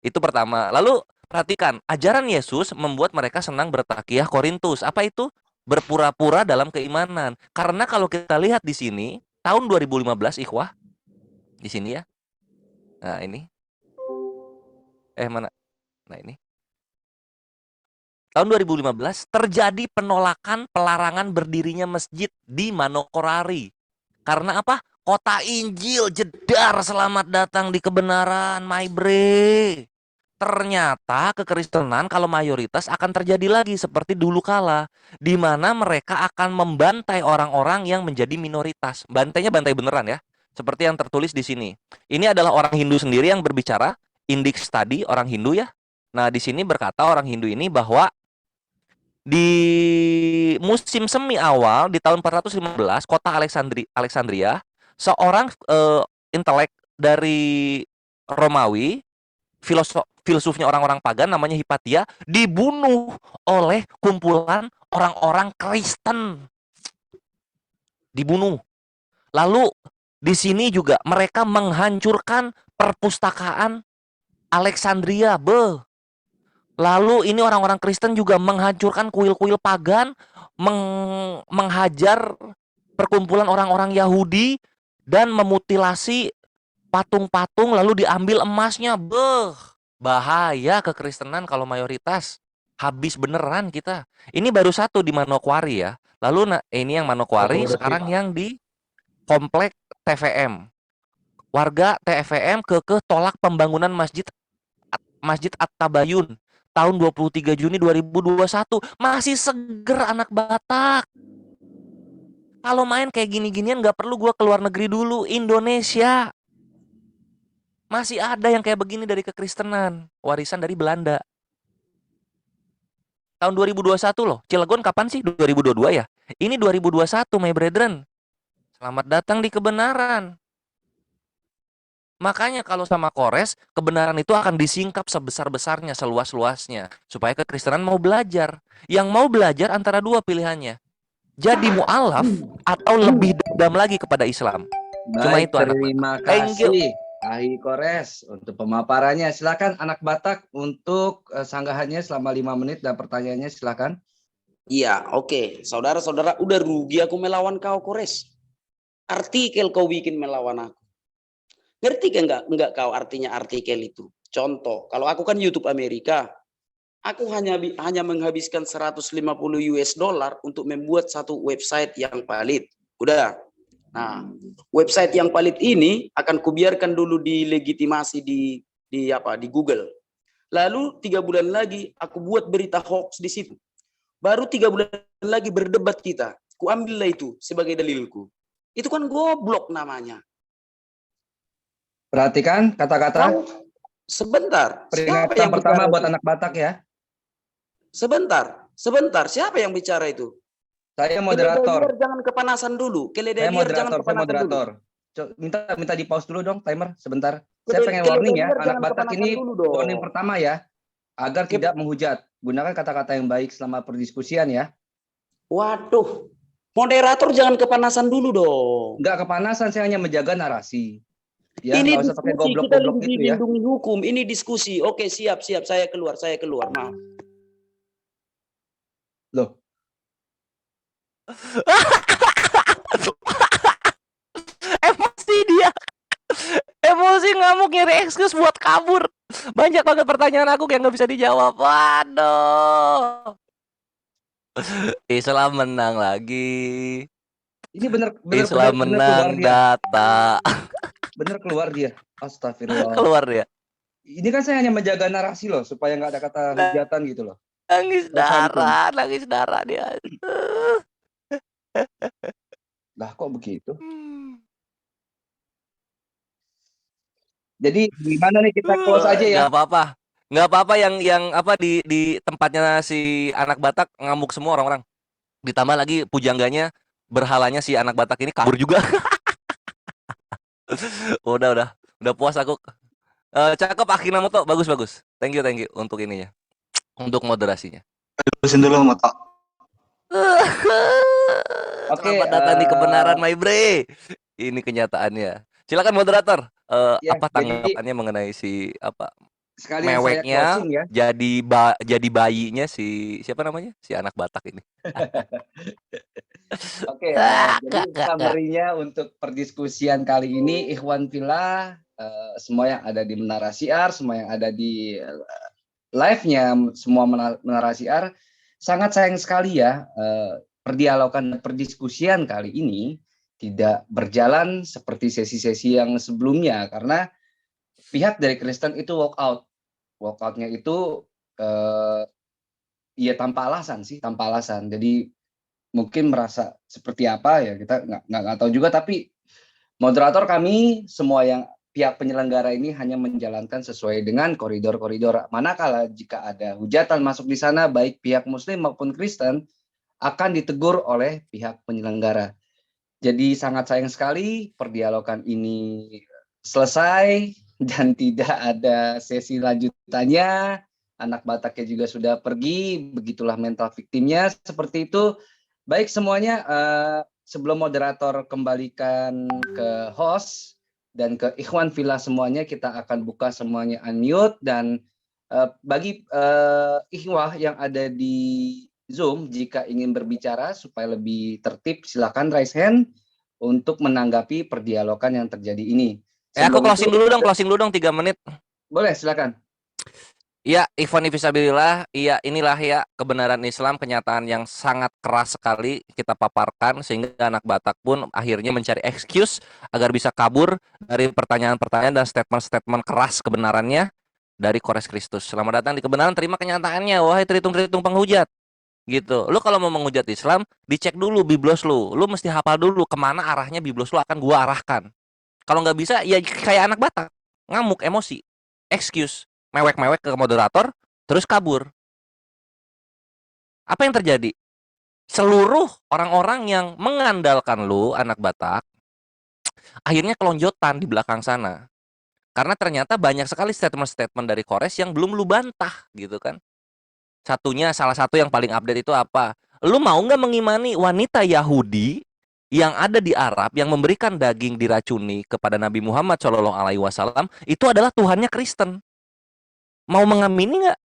Itu pertama. Lalu perhatikan, ajaran Yesus membuat mereka senang bertakiyah Korintus. Apa itu? Berpura-pura dalam keimanan. Karena kalau kita lihat di sini, tahun 2015 ikhwah, di sini ya. Nah, ini. Mana? Nah, ini. Tahun 2015 terjadi penolakan pelarangan berdirinya masjid di Manokwari. Karena apa? Kota Injil, jedar, selamat datang di kebenaran, my bre. Ternyata kekristenan kalau mayoritas akan terjadi lagi seperti dulu kala, di mana mereka akan membantai orang-orang yang menjadi minoritas. Bantainya bantai beneran ya, seperti yang tertulis di sini. Ini adalah orang Hindu sendiri yang berbicara, Indic Study orang Hindu ya. Nah, di sini berkata orang Hindu ini bahwa di musim semi awal di tahun 415 kota Alexandria, seorang intelek dari Romawi, filsufnya orang-orang pagan namanya Hipatia, dibunuh oleh kumpulan orang-orang Kristen. Dibunuh. Lalu di sini juga mereka menghancurkan perpustakaan Alexandria. Lalu ini orang-orang Kristen juga menghancurkan kuil-kuil pagan, menghajar perkumpulan orang-orang Yahudi dan memutilasi patung-patung lalu diambil emasnya. Bahaya kekristenan kalau mayoritas. Habis beneran kita. Ini baru satu di Manokwari ya. Lalu ini yang Manokwari, sekarang yang di komplek TVM. Warga TVM kekeh tolak pembangunan Masjid At-Tabayun tahun 23 Juni 2021. Masih seger anak Batak. Kalau main kayak gini-ginian nggak perlu gue keluar negeri dulu. Indonesia masih ada yang kayak begini dari kekristenan, warisan dari Belanda. Tahun 2021 loh. Cilegon kapan sih? 2022 ya? Ini 2021, my brethren. Selamat datang di kebenaran. Makanya kalau sama Kores, kebenaran itu akan disingkap sebesar-besarnya, seluas-luasnya. Supaya kekristenan mau belajar. Yang mau belajar antara dua pilihannya. Jadi mu'alaf atau lebih dendam lagi kepada Islam. Cuma Baik, itu anak terima Batak. Thank you. kasih Ahi Kores untuk pemaparannya. Silakan anak Batak untuk sanggahannya selama 5 menit dan pertanyaannya silakan. Iya, oke. Saudara-saudara, udah rugi aku melawan kau, Kores. Artikel kau bikin melawan aku. Ngerti kan enggak kau artinya artikel itu? Contoh, kalau aku kan YouTube Amerika, aku hanya menghabiskan 150 US dollar untuk membuat satu website yang valid. Udah. Nah, website yang valid ini akan kubiarkan dulu dilegitimasi di Google. Lalu 3 bulan lagi aku buat berita hoax di situ. Baru 3 bulan lagi berdebat kita. Kuambillah itu sebagai dalilku. Itu kan goblok namanya. Perhatikan kata-kata. Sebentar. Peringatan pertama buat anak Batak ya. Sebentar. Siapa yang bicara itu? Saya moderator. Jangan kepanasan dulu. Saya moderator. Minta di pause dulu dong timer sebentar. Saya pengen warning ya, anak Batak ini warning pertama ya, agar tidak menghujat. Gunakan kata-kata yang baik selama perdiskusian ya. Waduh, moderator jangan kepanasan dulu dong. Enggak kepanasan, saya hanya menjaga narasi. Ya, ini nggak usah pakai goblok-goblok gitu ya. Lindungi hukum, ini diskusi. Oke, siap. Saya keluar. Maaf. Loh. Emosi dia. Emosi ngamuk nyari excuse buat kabur. Banyak banget pertanyaan aku yang nggak bisa dijawab. Waduh. Islam menang lagi. Ini bener Islam menang data. Bener keluar dia. Astagfirullah. Keluar dia. Ini kan saya hanya menjaga narasi loh supaya nggak ada kata hujatan gitu loh. Nangis darah dia. Lah kok begitu? Jadi gimana nih kita close aja ya? Nggak apa-apa yang apa di tempatnya si anak Batak ngamuk semua orang-orang. Ditambah lagi pujangganya, berhalanya si anak Batak ini kabur juga. Udah puas aku. Cakep Akinamoto, bagus. Thank you untuk ininya. Untuk moderasinya. Terusin dulu Moto. Oke, Selamat datang di kebenaran, my bre. Ini kenyataannya. Silakan moderator. ya, Apa jadi tanggapannya mengenai si apa sekalian saya meweknya closing ya. jadi bayinya si siapa namanya? Si anak Batak ini. Oke, jadi Kak. summary-nya untuk perdiskusian kali ini, Ikhwan Fillah, semua yang ada di Menara Siar, semua yang ada di live-nya, semua Menara Siar, sangat sayang sekali ya, perdialogan dan perdiskusian kali ini tidak berjalan seperti sesi-sesi yang sebelumnya, karena pihak dari Kristen itu walk out. Walk out-nya itu ya tanpa alasan sih, tanpa alasan. Jadi mungkin merasa seperti apa ya kita nggak tahu juga, tapi moderator kami semua yang pihak penyelenggara ini hanya menjalankan sesuai dengan koridor-koridor. Manakala jika ada hujatan masuk di sana, baik pihak Muslim maupun Kristen akan ditegur oleh pihak penyelenggara. Jadi sangat sayang sekali perdialogan ini selesai dan tidak ada sesi lanjutannya. Anak Bataknya juga sudah pergi, begitulah mental victimnya seperti itu. Baik semuanya, sebelum moderator kembalikan ke host dan ke Ikhwan Villa semuanya, kita akan buka semuanya unmute dan bagi ikhwah yang ada di Zoom, jika ingin berbicara supaya lebih tertib, silakan raise hand untuk menanggapi perdialogan yang terjadi ini. Aku Sebelum itu, closing dulu dong 3 menit. boleh silakan. Ya, Ikhwan Fisabilillah, iya inilah ya kebenaran Islam, kenyataan yang sangat keras sekali kita paparkan sehingga anak Batak pun akhirnya mencari excuse agar bisa kabur dari pertanyaan-pertanyaan dan statement-statement keras kebenarannya dari Kores Kristus. Selamat datang di kebenaran, terima kenyataannya, wahai terhitung-terhitung penghujat. Gitu. Lu kalau mau menghujat Islam, dicek dulu biblos lu. Lu mesti hafal dulu kemana arahnya biblos lu akan gua arahkan. Kalau nggak bisa, ya kayak anak Batak, ngamuk, emosi, excuse, mewek-mewek ke moderator, terus kabur. Apa yang terjadi? Seluruh orang-orang yang mengandalkan lu, anak Batak, akhirnya kelonjotan di belakang sana. Karena ternyata banyak sekali statement-statement dari Kores yang belum lu bantah, gitu kan. Salah satu yang paling update itu apa? Lu mau nggak mengimani wanita Yahudi yang ada di Arab yang memberikan daging diracuni kepada Nabi Muhammad SAW itu adalah Tuhannya Kristen? Mau mengamini nggak?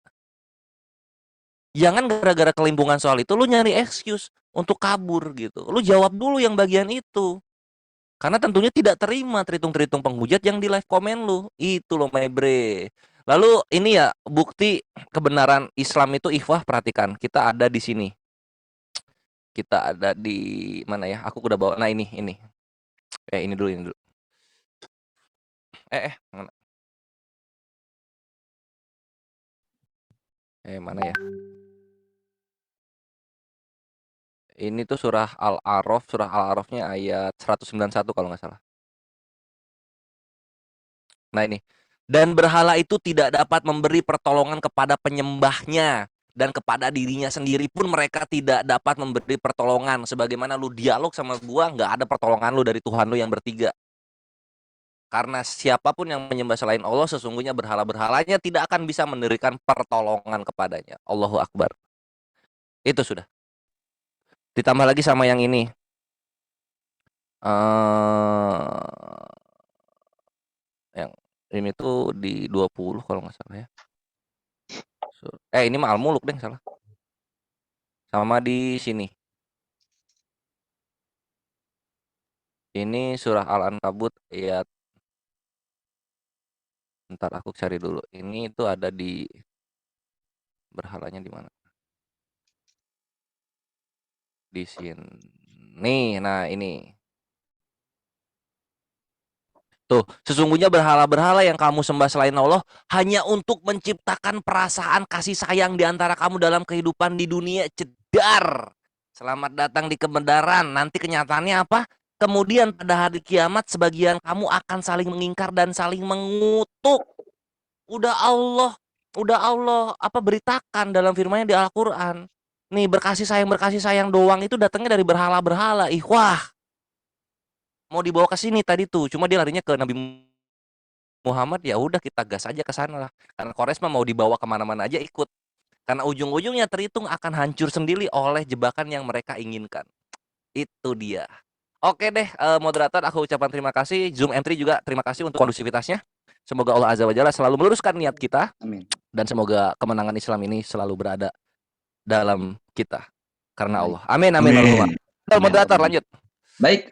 Jangan gara-gara kelimpungan soal itu lu nyari excuse untuk kabur gitu. Lu jawab dulu yang bagian itu. Karena tentunya tidak terima terhitung-terhitung penghujat yang di live komen lu. Itu loh my bre. Lalu ini ya bukti kebenaran Islam itu ikhwah, perhatikan. Kita ada di sini. Kita ada di mana ya? Aku udah bawa. Nah ini. Ini dulu. Mana? Mana ya? Ini tuh surah Al-A'rafnya ayat 191 kalau nggak salah. Nah ini. Dan berhala itu tidak dapat memberi pertolongan kepada penyembahnya, dan kepada dirinya sendiri pun mereka tidak dapat memberi pertolongan. Sebagaimana lu dialog sama gua, nggak ada pertolongan lu dari Tuhan lu yang bertiga. Karena siapapun yang menyembah selain Allah, sesungguhnya berhala-berhalanya tidak akan bisa memberikan pertolongan kepadanya. Allahu Akbar. Itu sudah. Ditambah lagi sama yang ini. Yang ini tuh di 20 kalau nggak salah ya. Ini mah Al-Muluk deh, salah. Sama di sini. Ini surah Al-Ankabut ayat, ntar aku cari dulu. Ini itu ada di berhalanya di mana? Di sini. Nah, ini. Tuh, sesungguhnya berhala-berhala yang kamu sembah selain Allah hanya untuk menciptakan perasaan kasih sayang di antara kamu dalam kehidupan di dunia. Cedar. Selamat datang di kebenaran. Nanti kenyataannya apa? Kemudian pada hari kiamat sebagian kamu akan saling mengingkar dan saling mengutuk. Udah Allah apa beritakan dalam firman-Nya di Al-Qur'an. Nih berkasih sayang doang itu datangnya dari berhala-berhala. Wah, mau dibawa ke sini tadi tuh, cuma dia larinya ke Nabi Muhammad, ya udah kita gas aja ke sana lah. Karena Kores mah mau dibawa kemana-mana aja ikut. Karena ujung-ujungnya terhitung akan hancur sendiri oleh jebakan yang mereka inginkan. Itu dia. Oke deh, moderator, aku ucapkan terima kasih. Zoom M3 juga terima kasih untuk kondusivitasnya. Semoga Allah Azza wa Jalla selalu meluruskan niat kita. Amin. Dan semoga kemenangan Islam ini selalu berada dalam kita. Karena Baik. Allah. Amin, amin. Allahumma. Amin. Moderator, lanjut. Baik,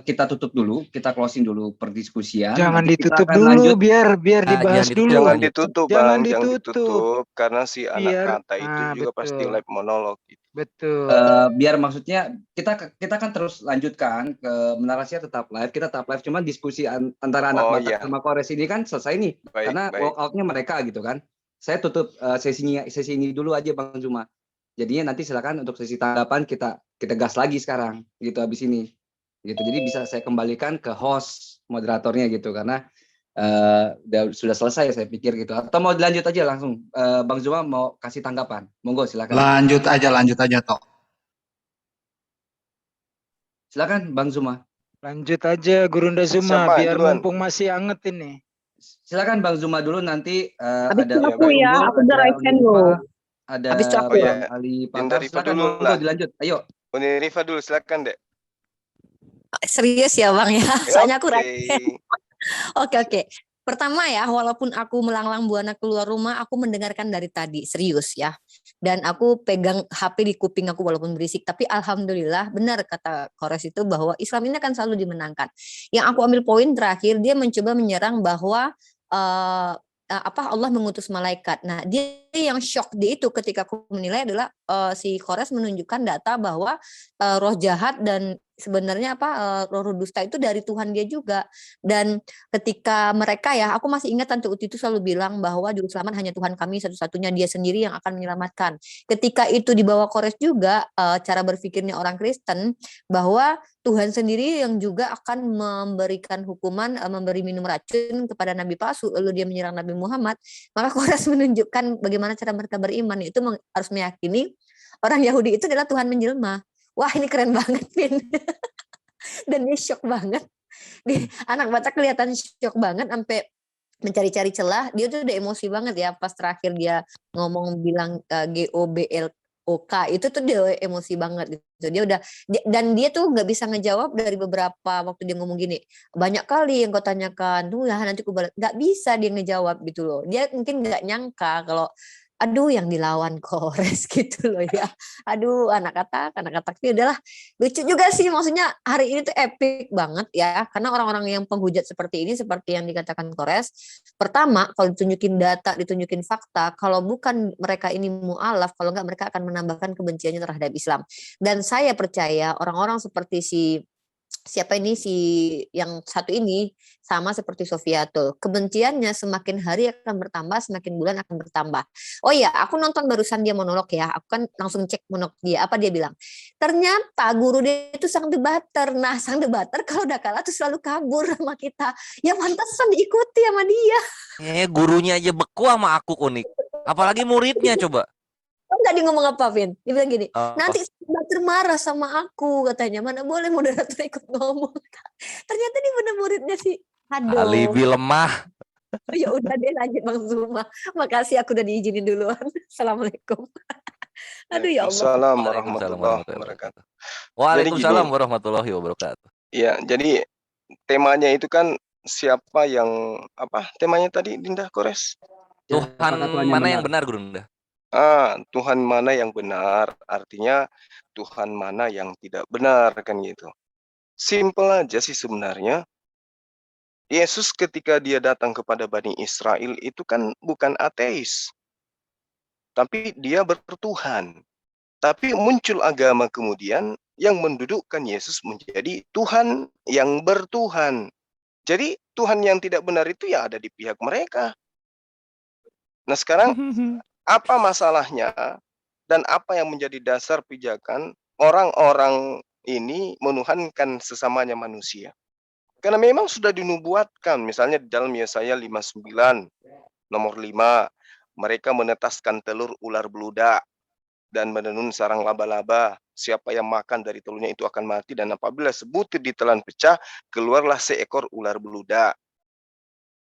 kita tutup dulu, kita closing dulu perdiskusian. Jangan Nanti kita ditutup akan dulu, lanjut. biar dibahas Jangan ditutup, dulu. Jangan lanjut. ditutup, Jangan Bang. Jangan ditutup. ditutup. Karena si anak Biar, kata itu juga pasti betul. live monolog. Gitu. Betul. Biar maksudnya kita kan terus lanjutkan ke narasinya tetap live, kita tetap live. Cuman diskusi antara anak Oh, Batak iya. sama Kores ini kan selesai nih, Baik, karena baik. walkoutnya mereka gitu kan. Saya tutup sesi ini dulu aja Bang Zuma. Jadinya nanti silakan untuk sesi tanggapan kita gas lagi sekarang gitu habis ini. Gitu. Jadi bisa saya kembalikan ke host moderatornya gitu karena sudah selesai saya pikir gitu. Atau mau dilanjut aja langsung Bang Zuma mau kasih tanggapan. Monggo silakan. Lanjut aja Tok. Silakan Bang Zuma. Lanjut aja Gurunda Zuma, Siapa biar duluan? mumpung masih anget ini. Silakan Bang Zuma dulu nanti Habis ada itu Ya, aku baik. ya, Unggul, aku udah ada raise hand Unifa, loh. ada Habis itu aku Oh, ya. ya. Bang Ali Dinda Pakar. Rifa Silakan dulu monggo lah. dilanjut. Ayo. Uni Rifa dulu, silakan, Dek. Serius ya Bang ya, soalnya aku raise hand. Oke. Oke. Pertama ya, walaupun aku melanglang buana keluar rumah, aku mendengarkan dari tadi, serius ya. Dan aku pegang HP di kuping aku walaupun berisik. Tapi alhamdulillah benar kata Kores itu bahwa Islam ini akan selalu dimenangkan. Yang aku ambil poin terakhir, dia mencoba menyerang bahwa Allah mengutus malaikat. Nah, dia yang shock di itu ketika aku menilai adalah si Kores menunjukkan data bahwa roh jahat dan sebenarnya roh dusta itu dari Tuhan dia juga. Dan ketika mereka ya, aku masih ingat Tante Uti itu selalu bilang bahwa juru selamat hanya Tuhan kami satu-satunya, dia sendiri yang akan menyelamatkan. Ketika itu dibawa Kores juga cara berpikirnya orang Kristen bahwa Tuhan sendiri yang juga akan memberikan hukuman, memberi minum racun kepada Nabi palsu, lalu dia menyerang Nabi Muhammad. Maka Kores menunjukkan bagaimana cara mereka beriman, itu harus meyakini orang Yahudi itu adalah Tuhan menjelma. Wah, ini keren banget, Vin. Dan dia shock banget. Anak Batak kelihatan shock banget sampai mencari-cari celah. Dia tuh udah emosi banget ya pas terakhir dia ngomong bilang GOBLOK itu tuh dia emosi banget gitu. Dan dia tuh nggak bisa ngejawab dari beberapa waktu dia ngomong gini. Banyak kali yang kau tanyakan, tuh ya nanti aku balik. Nggak bisa dia ngejawab gitu loh. Dia mungkin nggak nyangka kalau aduh yang dilawan Kores gitu loh ya. Aduh anak katak ini adalah lucu juga sih, maksudnya hari ini tuh epic banget ya, karena orang-orang yang penghujat seperti ini seperti yang dikatakan Kores, pertama kalau ditunjukin data, ditunjukin fakta, kalau bukan mereka ini mu'alaf, kalau enggak mereka akan menambahkan kebenciannya terhadap Islam. Dan saya percaya orang-orang seperti siapa ini si yang satu ini sama seperti Sofiatul, kebenciannya semakin hari akan bertambah, semakin bulan akan bertambah. Oh iya, aku nonton barusan dia monolog ya, aku kan langsung cek monolog dia, apa dia bilang, ternyata guru dia itu sang debater. Nah, sang debater kalau udah kalah tuh selalu kabur sama kita, ya pantasan diikuti sama dia. Gurunya aja beku sama aku, Unik, apalagi muridnya coba. Enggak, dia ngomong apa, Vin? Dia bilang gini, Oh. nanti moderator marah sama aku, katanya. Mana boleh moderator ikut ngomong. Ternyata dia bener muridnya sih. Aduh. Alibi lemah. Oh, ya udah deh, lanjut Bang Zuma. Makasih aku udah diizinin duluan. Assalamualaikum. Aduh ya Allah. Assalamualaikum Waalaikumsalam warahmatullahi wabarakatuh. Waalaikumsalam gini. warahmatullahi wabarakatuh. Ya, jadi temanya itu kan siapa yang temanya tadi Dinda Kores? Tuhan Apakah Tuhan mana yang benar, Gurunda? Tuhan mana yang benar, artinya Tuhan mana yang tidak benar, kan gitu. Simple aja sih sebenarnya. Yesus ketika dia datang kepada Bani Israel itu kan bukan ateis. Tapi dia bertuhan. Tapi muncul agama kemudian yang mendudukkan Yesus menjadi Tuhan yang bertuhan. Jadi Tuhan yang tidak benar itu ya ada di pihak mereka. Nah sekarang apa masalahnya dan apa yang menjadi dasar pijakan orang-orang ini menuhankan sesamanya manusia? Karena memang sudah dinubuatkan, misalnya di dalam Yesaya 59 nomor 5, mereka menetaskan telur ular beludak dan menenun sarang laba-laba. Siapa yang makan dari telurnya itu akan mati, dan apabila sebutir ditelan pecah, keluarlah seekor ular beludak.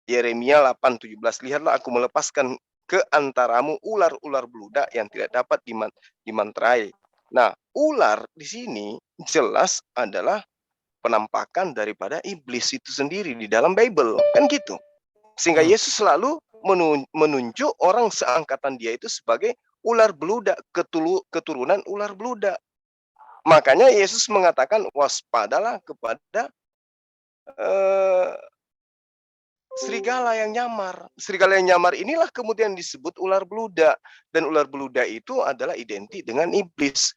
Yeremia 8:17, lihatlah aku melepaskan ke antaramu ular-ular beludak yang tidak dapat dimantrai. Nah, ular di sini jelas adalah penampakan daripada iblis itu sendiri di dalam Bible, kan gitu. Sehingga Yesus selalu menunjuk orang seangkatan dia itu sebagai ular beludak, keturunan ular beludak. Makanya Yesus mengatakan waspadalah kepada serigala yang nyamar. Serigala yang nyamar inilah kemudian disebut ular beludak. Dan ular beludak itu adalah identik dengan iblis.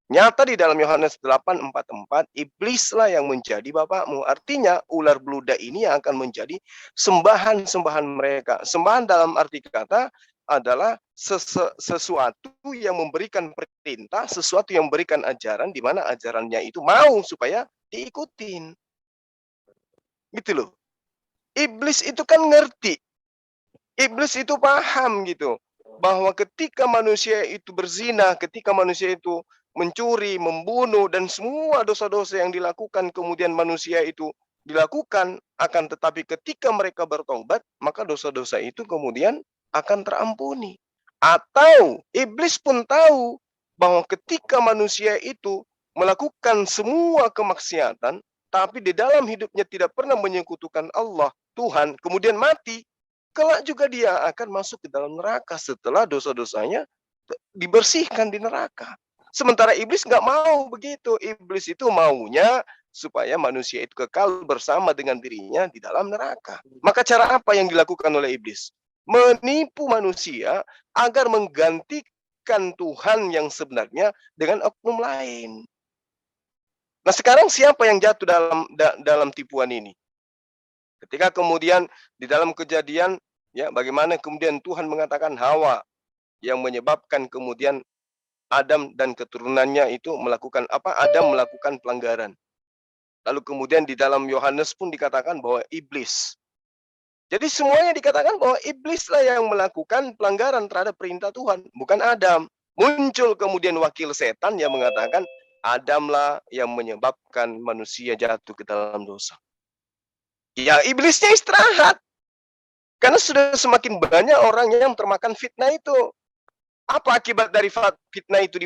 Nyata di dalam Yohanes 8:44, iblislah yang menjadi bapakmu. Artinya ular beludak ini yang akan menjadi sembahan-sembahan mereka. Sembahan dalam arti kata adalah sesuatu yang memberikan perintah, sesuatu yang memberikan ajaran, di mana ajarannya itu mau supaya diikutin. Gitu loh. Iblis itu kan ngerti. Iblis itu paham gitu. Bahwa ketika manusia itu berzina, ketika manusia itu mencuri, membunuh, dan semua dosa-dosa yang dilakukan kemudian manusia itu dilakukan, akan tetapi ketika mereka bertobat, maka dosa-dosa itu kemudian akan terampuni. Atau iblis pun tahu bahwa ketika manusia itu melakukan semua kemaksiatan, tapi di dalam hidupnya tidak pernah menyekutukan Allah, Tuhan, kemudian mati, kelak juga dia akan masuk ke dalam neraka setelah dosa-dosanya dibersihkan di neraka. Sementara iblis nggak mau begitu. Iblis itu maunya supaya manusia itu kekal bersama dengan dirinya di dalam neraka. Maka cara apa yang dilakukan oleh iblis? Menipu manusia agar menggantikan Tuhan yang sebenarnya dengan oknum lain. Nah, sekarang siapa yang jatuh dalam tipuan ini? Ketika kemudian di dalam Kejadian, ya, bagaimana kemudian Tuhan mengatakan Hawa yang menyebabkan kemudian Adam dan keturunannya itu melakukan apa? Adam melakukan pelanggaran. Lalu kemudian di dalam Yohanes pun dikatakan bahwa iblis. Jadi semuanya dikatakan bahwa iblislah yang melakukan pelanggaran terhadap perintah Tuhan, bukan Adam. Muncul kemudian wakil setan yang mengatakan Adamlah yang menyebabkan manusia jatuh ke dalam dosa. Ya, iblisnya istirahat. Karena sudah semakin banyak orang yang termakan fitnah itu. Apa akibat dari fitnah itu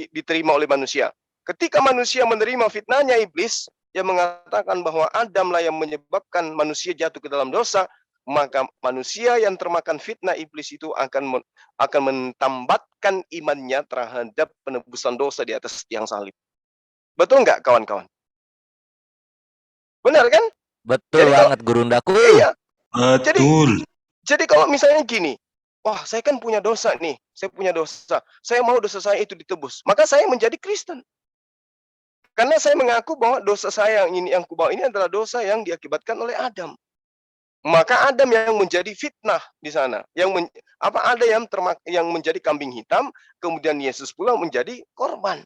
diterima oleh manusia? Ketika manusia menerima fitnahnya iblis yang mengatakan bahwa Adamlah yang menyebabkan manusia jatuh ke dalam dosa, maka manusia yang termakan fitnah iblis itu akan mentambatkan imannya terhadap penebusan dosa di atas tiang salib. Betul nggak, kawan-kawan? Benar kan? Betul banget, Gurundaku. Iya. Betul. Jadi kalau misalnya gini, wah, saya kan punya dosa nih, saya punya dosa, saya mau dosa saya itu ditebus, maka saya menjadi Kristen. Karena saya mengaku bahwa dosa saya yang kubawa ini adalah dosa yang diakibatkan oleh Adam. Maka Adam yang menjadi fitnah di sana, ada yang menjadi kambing hitam, kemudian Yesus pula menjadi korban.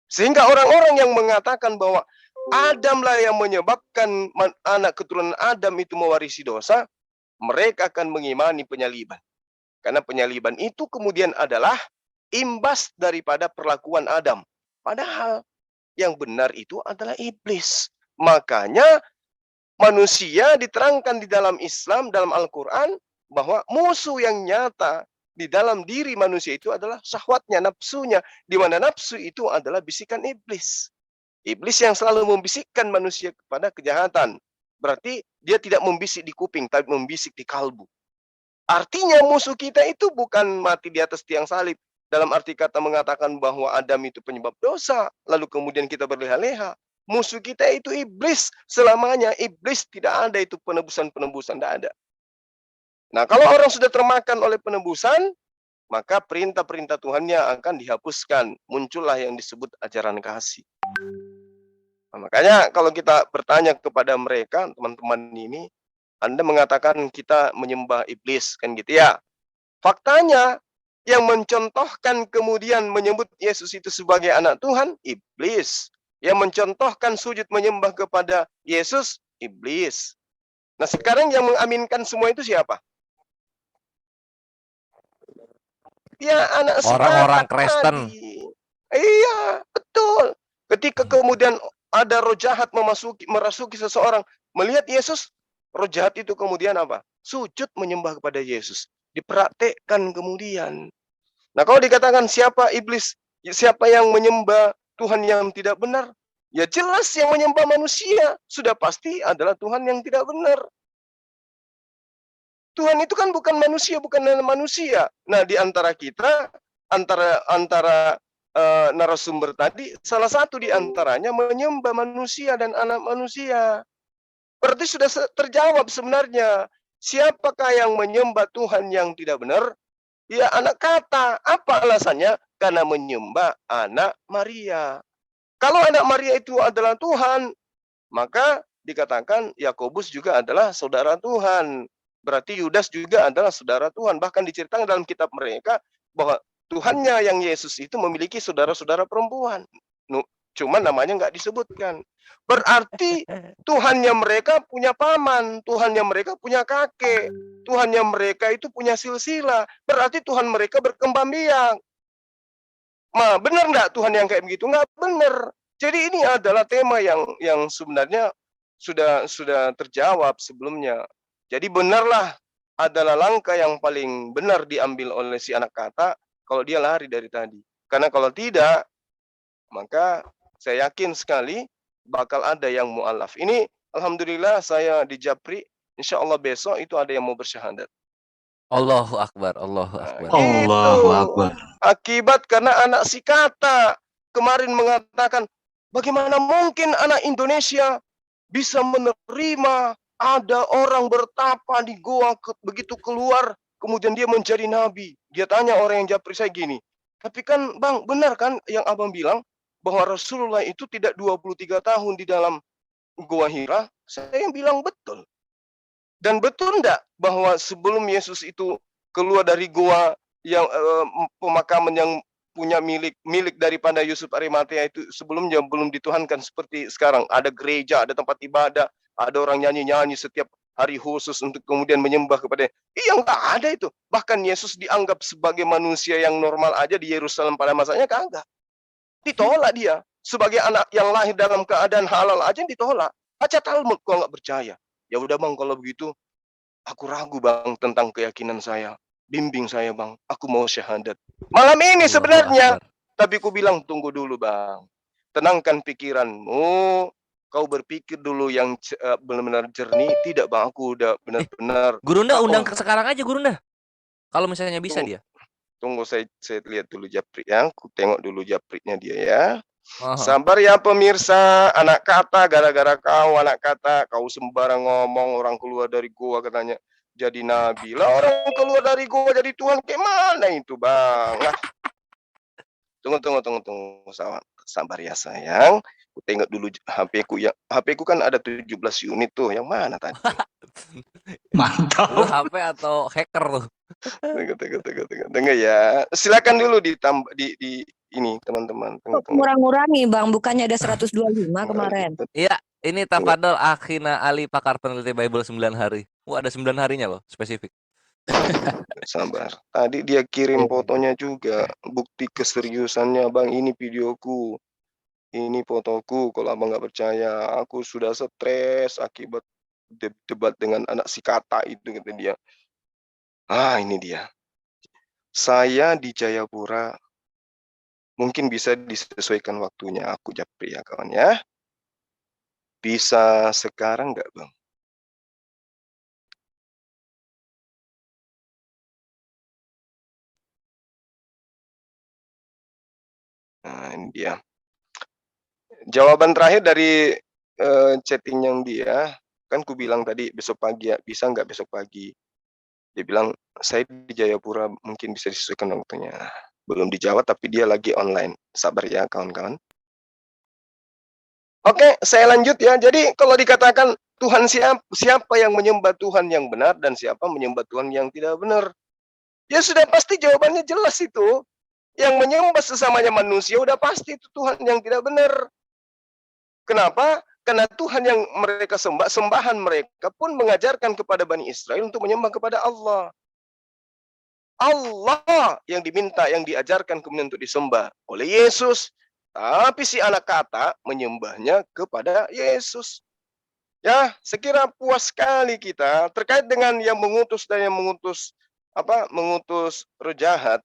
Sehingga orang-orang yang mengatakan bahwa Adamlah yang menyebabkan anak keturunan Adam itu mewarisi dosa, mereka akan mengimani penyaliban. Karena penyaliban itu kemudian adalah imbas daripada perlakuan Adam. Padahal yang benar itu adalah iblis. Makanya manusia diterangkan di dalam Islam, dalam Al-Quran, bahwa musuh yang nyata di dalam diri manusia itu adalah syahwatnya, nafsunya. Di mana nafsu itu adalah bisikan iblis. Iblis yang selalu membisikkan manusia kepada kejahatan. Berarti dia tidak membisik di kuping, tapi membisik di kalbu. Artinya musuh kita itu bukan mati di atas tiang salib. Dalam arti kata mengatakan bahwa Adam itu penyebab dosa, lalu kemudian kita berleha-leha. Musuh kita itu iblis selamanya. Iblis tidak ada itu penebusan-penebusan, tidak ada. Nah, kalau orang sudah termakan oleh penebusan, maka perintah-perintah Tuhannya akan dihapuskan. Muncullah yang disebut ajaran kasih. Nah, makanya kalau kita bertanya kepada mereka, teman-teman ini, Anda mengatakan kita menyembah iblis, kan gitu ya. Faktanya, yang mencontohkan kemudian menyebut Yesus itu sebagai anak Tuhan, iblis. Yang mencontohkan sujud menyembah kepada Yesus, iblis. Nah, sekarang yang mengaminkan semua itu siapa? Ya, anak Orang-orang sepakat Kristen. tadi. Iya, betul. Ketika kemudian ada roh jahat merasuki seseorang, melihat Yesus, roh jahat itu kemudian apa? Sujud menyembah kepada Yesus. dipraktekkan kemudian. Nah, kalau dikatakan siapa iblis, siapa yang menyembah Tuhan yang tidak benar, ya jelas yang menyembah manusia sudah pasti adalah Tuhan yang tidak benar. Tuhan itu kan bukan manusia, bukan manusia. Nah, di antara kita, antara narasumber tadi, salah satu di antaranya menyembah manusia dan anak manusia. Berarti sudah terjawab sebenarnya. Siapakah yang menyembah Tuhan yang tidak benar? Ya, anak kata. Apa alasannya? Karena menyembah anak Maria. Kalau anak Maria itu adalah Tuhan, maka dikatakan Yakobus juga adalah saudara Tuhan. Berarti Yudas juga adalah saudara Tuhan. Bahkan diceritakan dalam kitab mereka bahwa Tuhannya yang Yesus itu memiliki saudara-saudara perempuan. Cuma namanya nggak disebutkan. Berarti Tuhannya mereka punya paman, Tuhannya mereka punya kakek, Tuhannya mereka itu punya silsilah. Berarti Tuhan mereka berkembang biak. Benar nggak Tuhan yang kayak begitu? Nggak benar. Jadi ini adalah tema yang sebenarnya sudah terjawab sebelumnya. Jadi benarlah adalah langkah yang paling benar diambil oleh si anak kata kalau dia lari dari tadi. Karena kalau tidak, maka saya yakin sekali bakal ada yang mu'alaf. Ini alhamdulillah saya di Japri, insya Allah besok itu ada yang mau bersyahadat. Allahu Akbar, Allahu Nah, Akbar. gitu. Akibat karena anak si kata kemarin mengatakan, bagaimana mungkin anak Indonesia bisa menerima ada orang bertapa di goa begitu keluar, kemudian dia menjadi nabi. Dia tanya orang yang Japri saya gini, tapi kan Bang, benar kan yang Abang bilang, bahwa Rasulullah itu tidak 23 tahun di dalam Goa Hira? Saya yang bilang betul. Dan betul enggak bahwa sebelum Yesus itu keluar dari goa yang pemakaman yang punya milik daripada Yusuf Arimatea itu sebelumnya belum dituhankan seperti sekarang. Ada gereja, ada tempat ibadah, ada orang nyanyi-nyanyi setiap hari khusus untuk kemudian menyembah kepada. Iya, enggak ada itu. Bahkan Yesus dianggap sebagai manusia yang normal aja di Yerusalem pada masanya kagak. Ditolak dia. Sebagai anak yang lahir dalam keadaan halal aja ditolak. Baca Talmud kok nggak percaya. Ya udah Bang, kalau begitu aku ragu Bang tentang keyakinan saya. Bimbing saya Bang, aku mau syahadat. Malam ini Allahu sebenarnya. Akbar. Tapi ku bilang tunggu dulu Bang. Tenangkan pikiranmu. Kau berpikir dulu yang benar-benar jernih. Tidak Bang, aku udah benar-benar. Gurunda undang sekarang aja Gurunda. Kalau misalnya bisa Tunggu. dia. Tunggu saya lihat dulu japri ya. Aku tengok dulu japrinya dia ya. Oh. Sabar ya pemirsa, anak kata gara-gara kau anak kata kau sembarang ngomong orang keluar dari gua katanya jadi nabi. Lah orang keluar dari gua jadi Tuhan kayak mana itu, Bang? Nah, tunggu. Sabar ya sayang. Aku tengok dulu HP-ku ya. HP-ku kan ada 17 unit tuh. Yang mana tadi? Mantap. Lu HP atau hacker tuh? Tunggu ya. Silakan dulu ditambah di ini teman-teman. Kok ngurang-ngurangi Bang, bukannya ada 125 kemarin. Iya, ini tafadhol Akhina Ali pakar peneliti Bible 9 hari. Wah, ada 9 harinya loh, spesifik. Sabar. Tadi dia kirim fotonya juga, bukti keseriusannya Bang. Ini videoku, ini fotoku. Kalau Abang nggak percaya, aku sudah stres akibat debat dengan anak si kata itu kata dia. Ini dia. Saya di Jayapura. Mungkin bisa disesuaikan waktunya aku Japri ya kawan ya. Bisa sekarang nggak Bang? Nah ini dia. Jawaban terakhir dari chatting yang dia, kan ku bilang tadi besok pagi ya, bisa nggak besok pagi? Dia bilang, saya di Jayapura mungkin bisa disesuaikan waktunya. Belum dijawab tapi dia lagi online. Sabar ya kawan-kawan. Oke, saya lanjut ya. Jadi kalau dikatakan Tuhan siapa yang menyembah Tuhan yang benar dan siapa menyembah Tuhan yang tidak benar? Ya sudah pasti jawabannya jelas itu. Yang menyembah sesamanya manusia udah pasti itu Tuhan yang tidak benar. Kenapa? Karena Tuhan yang mereka sembah, sembahan mereka pun mengajarkan kepada Bani Israel untuk menyembah kepada Allah. Allah yang diminta, yang diajarkan kemudian untuk disembah oleh Yesus. Tapi si anak kata menyembahnya kepada Yesus. Ya, sekira puas sekali kita terkait dengan yang mengutus dan yang mengutus mengutus roh jahat,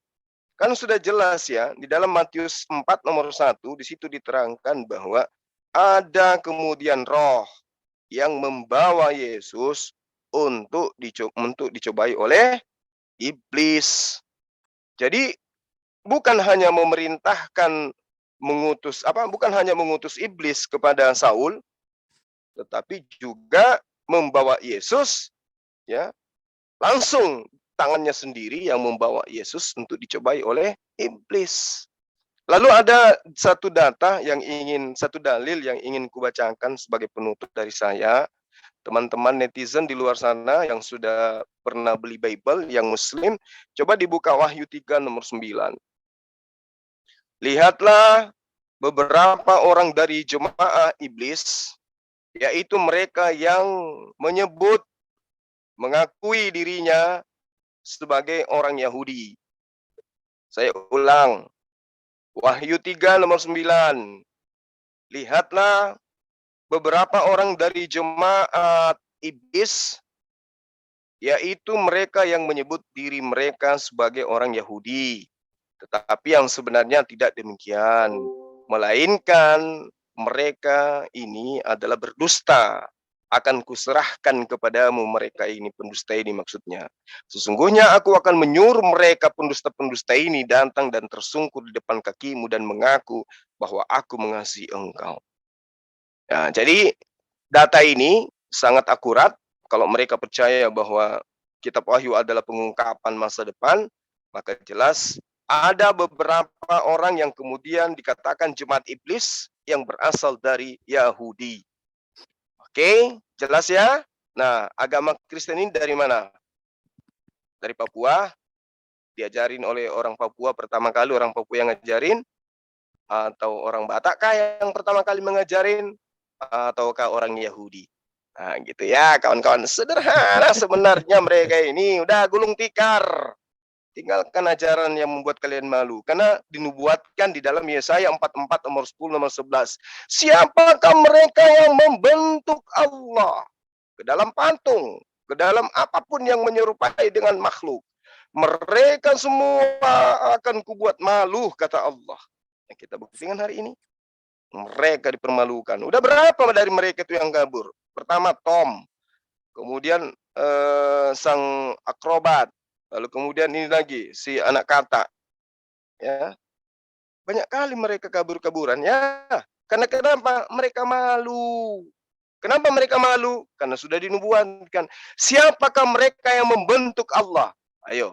kan sudah jelas ya di dalam Matius 4 nomor 1 di situ diterangkan bahwa ada kemudian roh yang membawa Yesus untuk dicobai oleh iblis. Jadi bukan hanya bukan hanya mengutus iblis kepada Saul, tetapi juga membawa Yesus ya langsung tangannya sendiri yang membawa Yesus untuk dicobai oleh iblis. Lalu ada satu dalil yang ingin kubacakan sebagai penutup dari saya. Teman-teman netizen di luar sana yang sudah pernah beli Bible yang muslim, coba dibuka Wahyu 3 nomor 9. Lihatlah beberapa orang dari jemaah iblis, yaitu mereka yang mengakui dirinya sebagai orang Yahudi. Saya ulang, Wahyu 3 nomor 9. Lihatlah beberapa orang dari jemaat iblis, yaitu mereka yang menyebut diri mereka sebagai orang Yahudi. Tetapi yang sebenarnya tidak demikian. Melainkan mereka ini adalah berdusta. Akan kuserahkan kepadamu mereka ini, pendusta ini maksudnya. Sesungguhnya aku akan menyuruh mereka pendusta-pendusta ini datang dan tersungkur di depan kakimu dan mengaku bahwa aku mengasihi engkau. Nah, jadi data ini sangat akurat. Kalau mereka percaya bahwa kitab Wahyu adalah pengungkapan masa depan, maka jelas ada beberapa orang yang kemudian dikatakan jemaat iblis yang berasal dari Yahudi. Oke, jelas ya? Nah, agama Kristen ini dari mana? Dari Papua. Diajarin oleh orang Papua pertama kali, orang Papua yang ngajarin, atau orang Batak kah yang pertama kali mengajarin, ataukah orang Yahudi? Nah, gitu ya, kawan-kawan. Sederhana sebenarnya mereka ini, udah gulung tikar. Tinggalkan ajaran yang membuat kalian malu. Karena dinubuatkan di dalam Yesaya 44 nomor 10 nomor 11. Siapakah mereka yang membentuk Allah ke dalam patung, ke dalam apapun yang menyerupai dengan makhluk? Mereka semua akan kubuat malu, kata Allah. Yang kita buktikan hari ini. Mereka dipermalukan. Udah berapa dari mereka itu yang kabur? Pertama Tom. Kemudian sang akrobat. Lalu kemudian ini lagi si anak kata, ya banyak kali mereka kabur-kaburan ya. Karena kenapa? Mereka malu. Kenapa mereka malu? Karena sudah dinubuatkan. Siapakah mereka yang membentuk Allah? Ayo,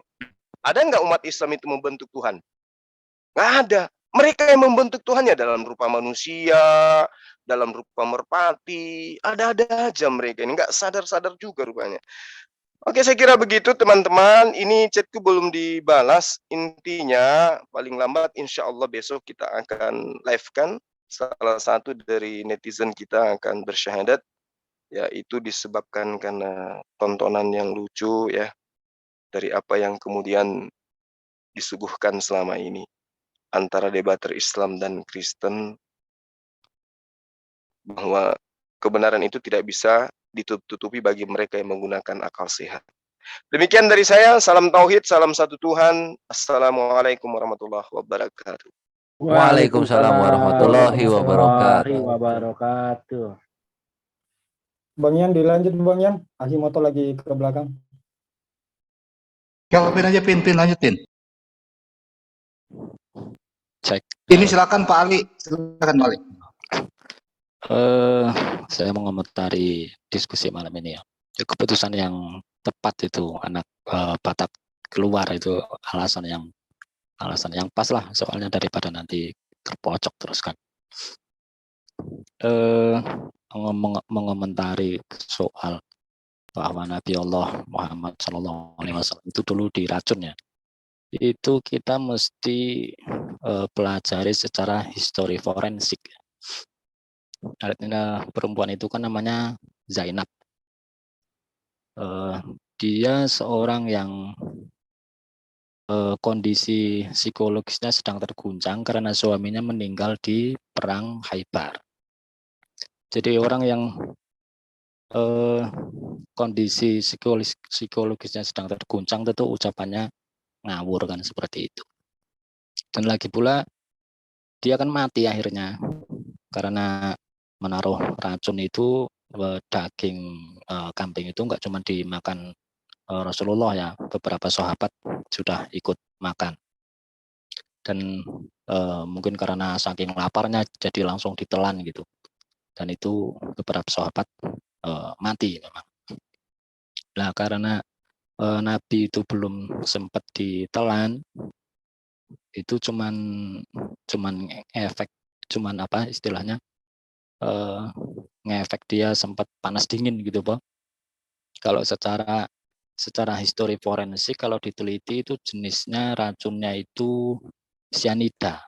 ada nggak umat Islam itu membentuk Tuhan? Nggak ada. Mereka yang membentuk Tuhannya dalam rupa manusia, dalam rupa merpati. Ada-ada aja mereka ini nggak sadar-sadar juga rupanya. Oke, saya kira begitu teman-teman. Ini chatku belum dibalas. Intinya paling lambat insya Allah besok kita akan live-kan. Salah satu dari netizen kita akan bersyahadat. Yaitu disebabkan karena tontonan yang lucu ya. Dari apa yang kemudian disuguhkan selama ini. Antara debater Islam dan Kristen. Bahwa kebenaran itu tidak bisa ditutupi bagi mereka yang menggunakan akal sehat. Demikian dari saya, salam tauhid, salam satu Tuhan. Assalamualaikum warahmatullahi wabarakatuh. Waalaikumsalam warahmatullahi wabarakatuh. Bang Yan, dilanjut Bang Yan. Hashimoto lagi ke belakang. Jawabin aja, Pin, lanjutin. Cek. Ini silakan Pak Ali. Silakan Pak Ali. Saya mengomentari diskusi malam ini ya. Keputusan yang tepat itu anak Batak keluar itu alasan yang pas lah, soalnya daripada nanti terpojok terus kan. Mengomentari soal bahwa Nabi Allah Muhammad SAW itu dulu diracun ya. Itu kita mesti pelajari secara histori forensik. Artinya perempuan itu kan namanya Zainab. Dia seorang yang kondisi psikologisnya sedang terguncang karena suaminya meninggal di perang Khaybar. Jadi orang yang kondisi psikologisnya sedang terguncang, tentu ucapannya ngawur kan, seperti itu. Dan lagi pula dia akan mati akhirnya karena menaruh racun itu, daging kambing itu enggak cuma dimakan Rasulullah ya, beberapa sahabat sudah ikut makan. Dan mungkin karena saking laparnya jadi langsung ditelan gitu. Dan itu beberapa sahabat mati memang. Nah, karena Nabi itu belum sempat ditelan, itu cuman efek, apa istilahnya, ngefek dia sempat panas dingin gitu, Pak. Kalau secara histori forensik kalau diteliti itu jenisnya racunnya itu cyanida.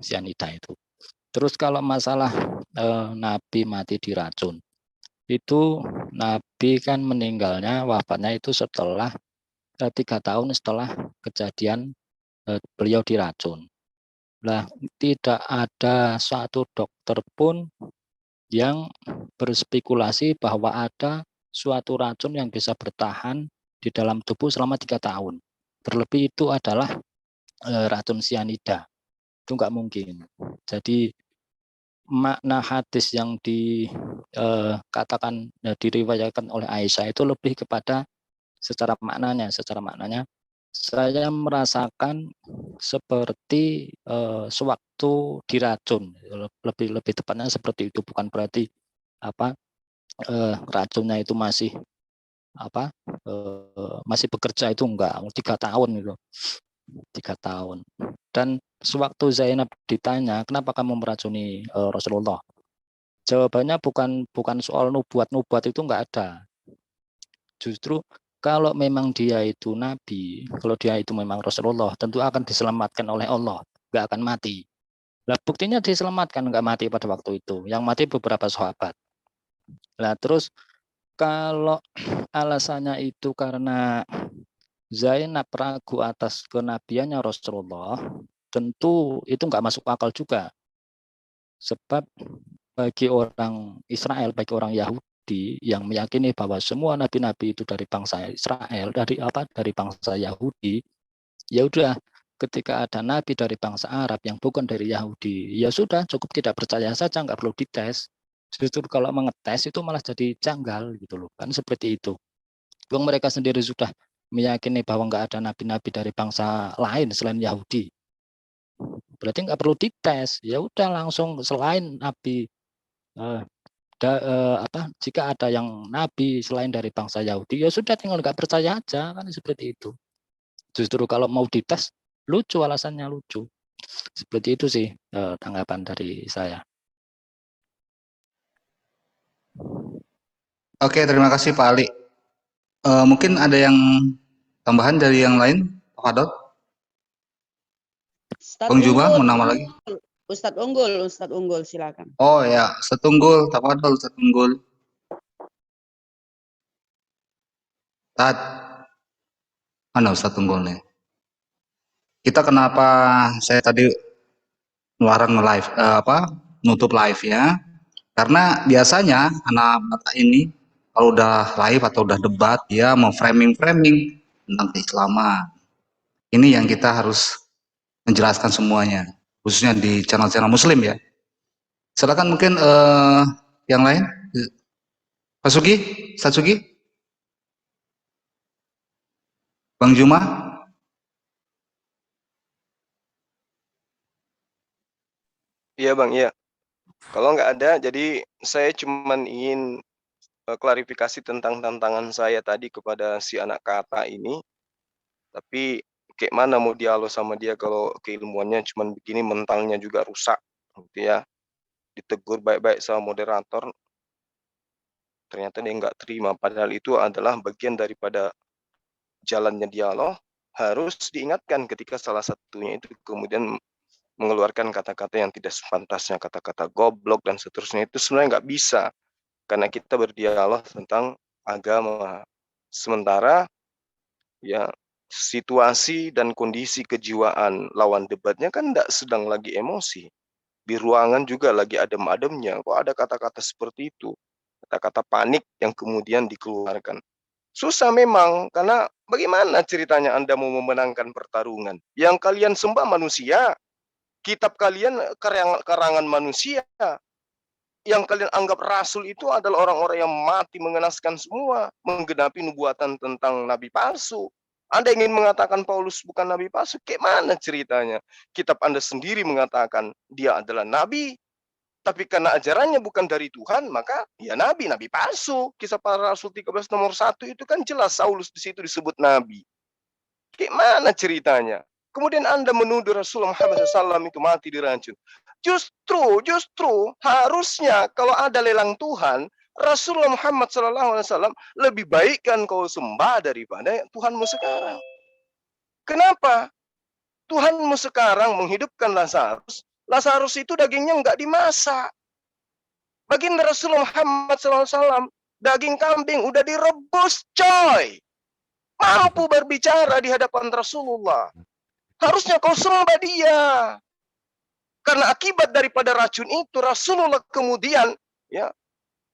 Cyanida itu. Terus kalau masalah Nabi mati diracun, itu Nabi kan meninggalnya, wafatnya itu setelah 3 tahun setelah kejadian beliau diracun. Nah, tidak ada satu dokter pun yang berspekulasi bahwa ada suatu racun yang bisa bertahan di dalam tubuh selama 3 tahun. Terlebih itu adalah racun cyanida. Itu enggak mungkin. Jadi makna hadis yang dikatakan diriwayatkan oleh Aisyah itu lebih kepada secara maknanya saya merasakan seperti sewaktu diracun, lebih tepatnya seperti itu, bukan berarti racunnya itu masih masih bekerja, itu enggak. 3 tahun gitu. 3 tahun. Dan sewaktu Zainab ditanya, kenapa kamu meracuni Rasulullah? Jawabannya bukan soal nubuat itu enggak ada. Justru kalau memang dia itu Nabi, kalau dia itu memang Rasulullah, tentu akan diselamatkan oleh Allah, enggak akan mati. Nah, buktinya diselamatkan, enggak mati pada waktu itu. Yang mati beberapa sahabat. Nah, terus kalau alasannya itu karena Zainab ragu atas kenabiannya Rasulullah, tentu itu enggak masuk akal juga. Sebab bagi orang Israel, bagi orang Yahudi yang meyakini bahwa semua nabi-nabi itu dari bangsa Israel, dari bangsa Yahudi, ya udah, ketika ada nabi dari bangsa Arab yang bukan dari Yahudi, ya sudah, cukup tidak percaya saja, nggak perlu dites. Justru kalau mengetes itu malah jadi janggal gitu loh, kan seperti itu. Wong mereka sendiri sudah meyakini bahwa nggak ada nabi-nabi dari bangsa lain selain Yahudi. Berarti nggak perlu dites, ya udah langsung selain nabi jika ada yang nabi selain dari bangsa Yahudi, ya sudah tinggal nggak percaya aja, kan seperti itu. Justru kalau mau dites, lucu, alasannya lucu. Seperti itu sih tanggapan dari saya. Oke, terima kasih Pak Ali. Mungkin ada yang tambahan dari yang lain, Pak Fadol? Bang Juma mau nama lagi? Ustadz Unggul, silakan. Oh ya, Setunggul, Pak Fadol, Setunggul. Tat, mana Ustadz Unggul nih? Kita kenapa saya tadi melarang live, nutup live ya? Karena biasanya anak mata ini kalau udah live atau udah debat, dia mau framing tentang keislaman. Ini yang kita harus menjelaskan semuanya, khususnya di channel-channel Muslim ya. Silakan mungkin yang lain, Satsugi, Bang Juma. Iya Bang, iya. Kalau nggak ada, jadi saya cuman ingin klarifikasi tentang tantangan saya tadi kepada si anak kata ini. Tapi kayak mana mau dialog sama dia kalau keilmuannya cuman begini, mentalnya juga rusak gitu ya. Ditegur baik-baik sama moderator, ternyata dia nggak terima. Padahal itu adalah bagian daripada jalannya dialog, harus diingatkan ketika salah satunya itu kemudian mengeluarkan kata-kata yang tidak sepantasnya, kata-kata goblok dan seterusnya, itu sebenarnya nggak bisa. Karena kita berdialog tentang agama. Sementara ya situasi dan kondisi kejiwaan lawan debatnya kan tidak sedang lagi emosi. Di ruangan juga lagi adem-ademnya. Kok ada kata-kata seperti itu? kata-kata panik yang kemudian dikeluarkan. Susah memang, karena bagaimana ceritanya Anda mau memenangkan pertarungan? Yang kalian sembah manusia, kitab kalian karangan manusia. Yang kalian anggap rasul itu adalah orang-orang yang mati mengenaskan semua, menggenapi nubuatan tentang nabi palsu. Anda ingin mengatakan Paulus bukan nabi palsu? Kayak mana ceritanya? Kitab Anda sendiri mengatakan dia adalah nabi, tapi karena ajarannya bukan dari Tuhan, maka ya nabi palsu. Kisah para Rasul 13 nomor 1 itu kan jelas Saulus di situ disebut nabi. Kayak mana ceritanya? Kemudian Anda menuduh Rasulullah Muhammad SAW itu mati diracun. Justru harusnya kalau ada lelang Tuhan, Rasulullah Muhammad SAW lebih baik kan kau sembah daripada Tuhanmu sekarang. Kenapa? Tuhanmu sekarang menghidupkan Lazarus. Lazarus itu dagingnya nggak dimasak. Baginda Rasulullah Muhammad SAW, daging kambing udah direbus, coy. Mampu berbicara di hadapan Rasulullah. Harusnya kau sembah dia. Karena akibat daripada racun itu, Rasulullah kemudian ya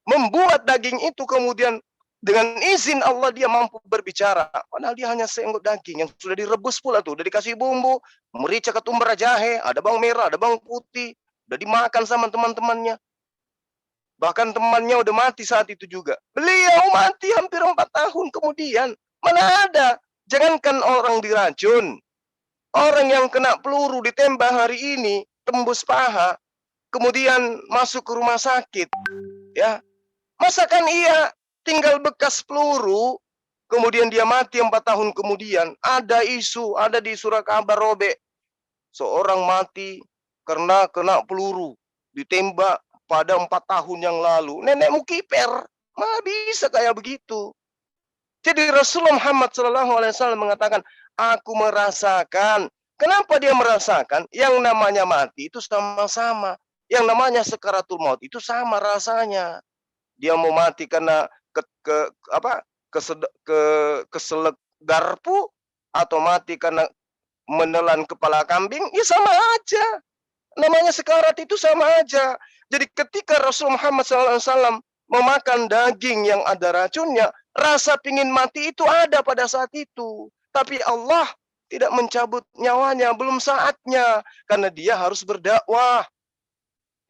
membuat daging itu kemudian dengan izin Allah dia mampu berbicara. Padahal dia hanya seenggok daging yang sudah direbus pula tuh, udah dikasih bumbu, merica, ketumbar, jahe, ada bawang merah, ada bawang putih, udah dimakan sama teman-temannya. Bahkan temannya udah mati saat itu juga. Beliau mati hampir 4 tahun kemudian. Mana ada? Jangankan orang diracun, orang yang kena peluru ditembak hari ini, tembus paha, kemudian masuk ke rumah sakit, ya. Masakan ia tinggal bekas peluru, kemudian dia mati 4 tahun kemudian. Ada isu, ada di surat kabar robek. Seorang mati karena kena peluru, ditembak pada 4 tahun yang lalu. Nenekmu kiper, malah bisa kayak begitu. Jadi Rasulullah Muhammad SAW mengatakan, aku merasakan. Kenapa dia merasakan? Yang namanya mati itu sama-sama. Yang namanya sekaratul maut itu sama rasanya. Dia mau mati karena keselak garpu, atau mati karena menelan kepala kambing, ya sama aja. Namanya sekarat itu sama aja. Jadi ketika Rasulullah Muhammad SAW memakan daging yang ada racunnya, rasa pingin mati itu ada pada saat itu. Tapi Allah tidak mencabut nyawanya, belum saatnya. Karena dia harus berdakwah.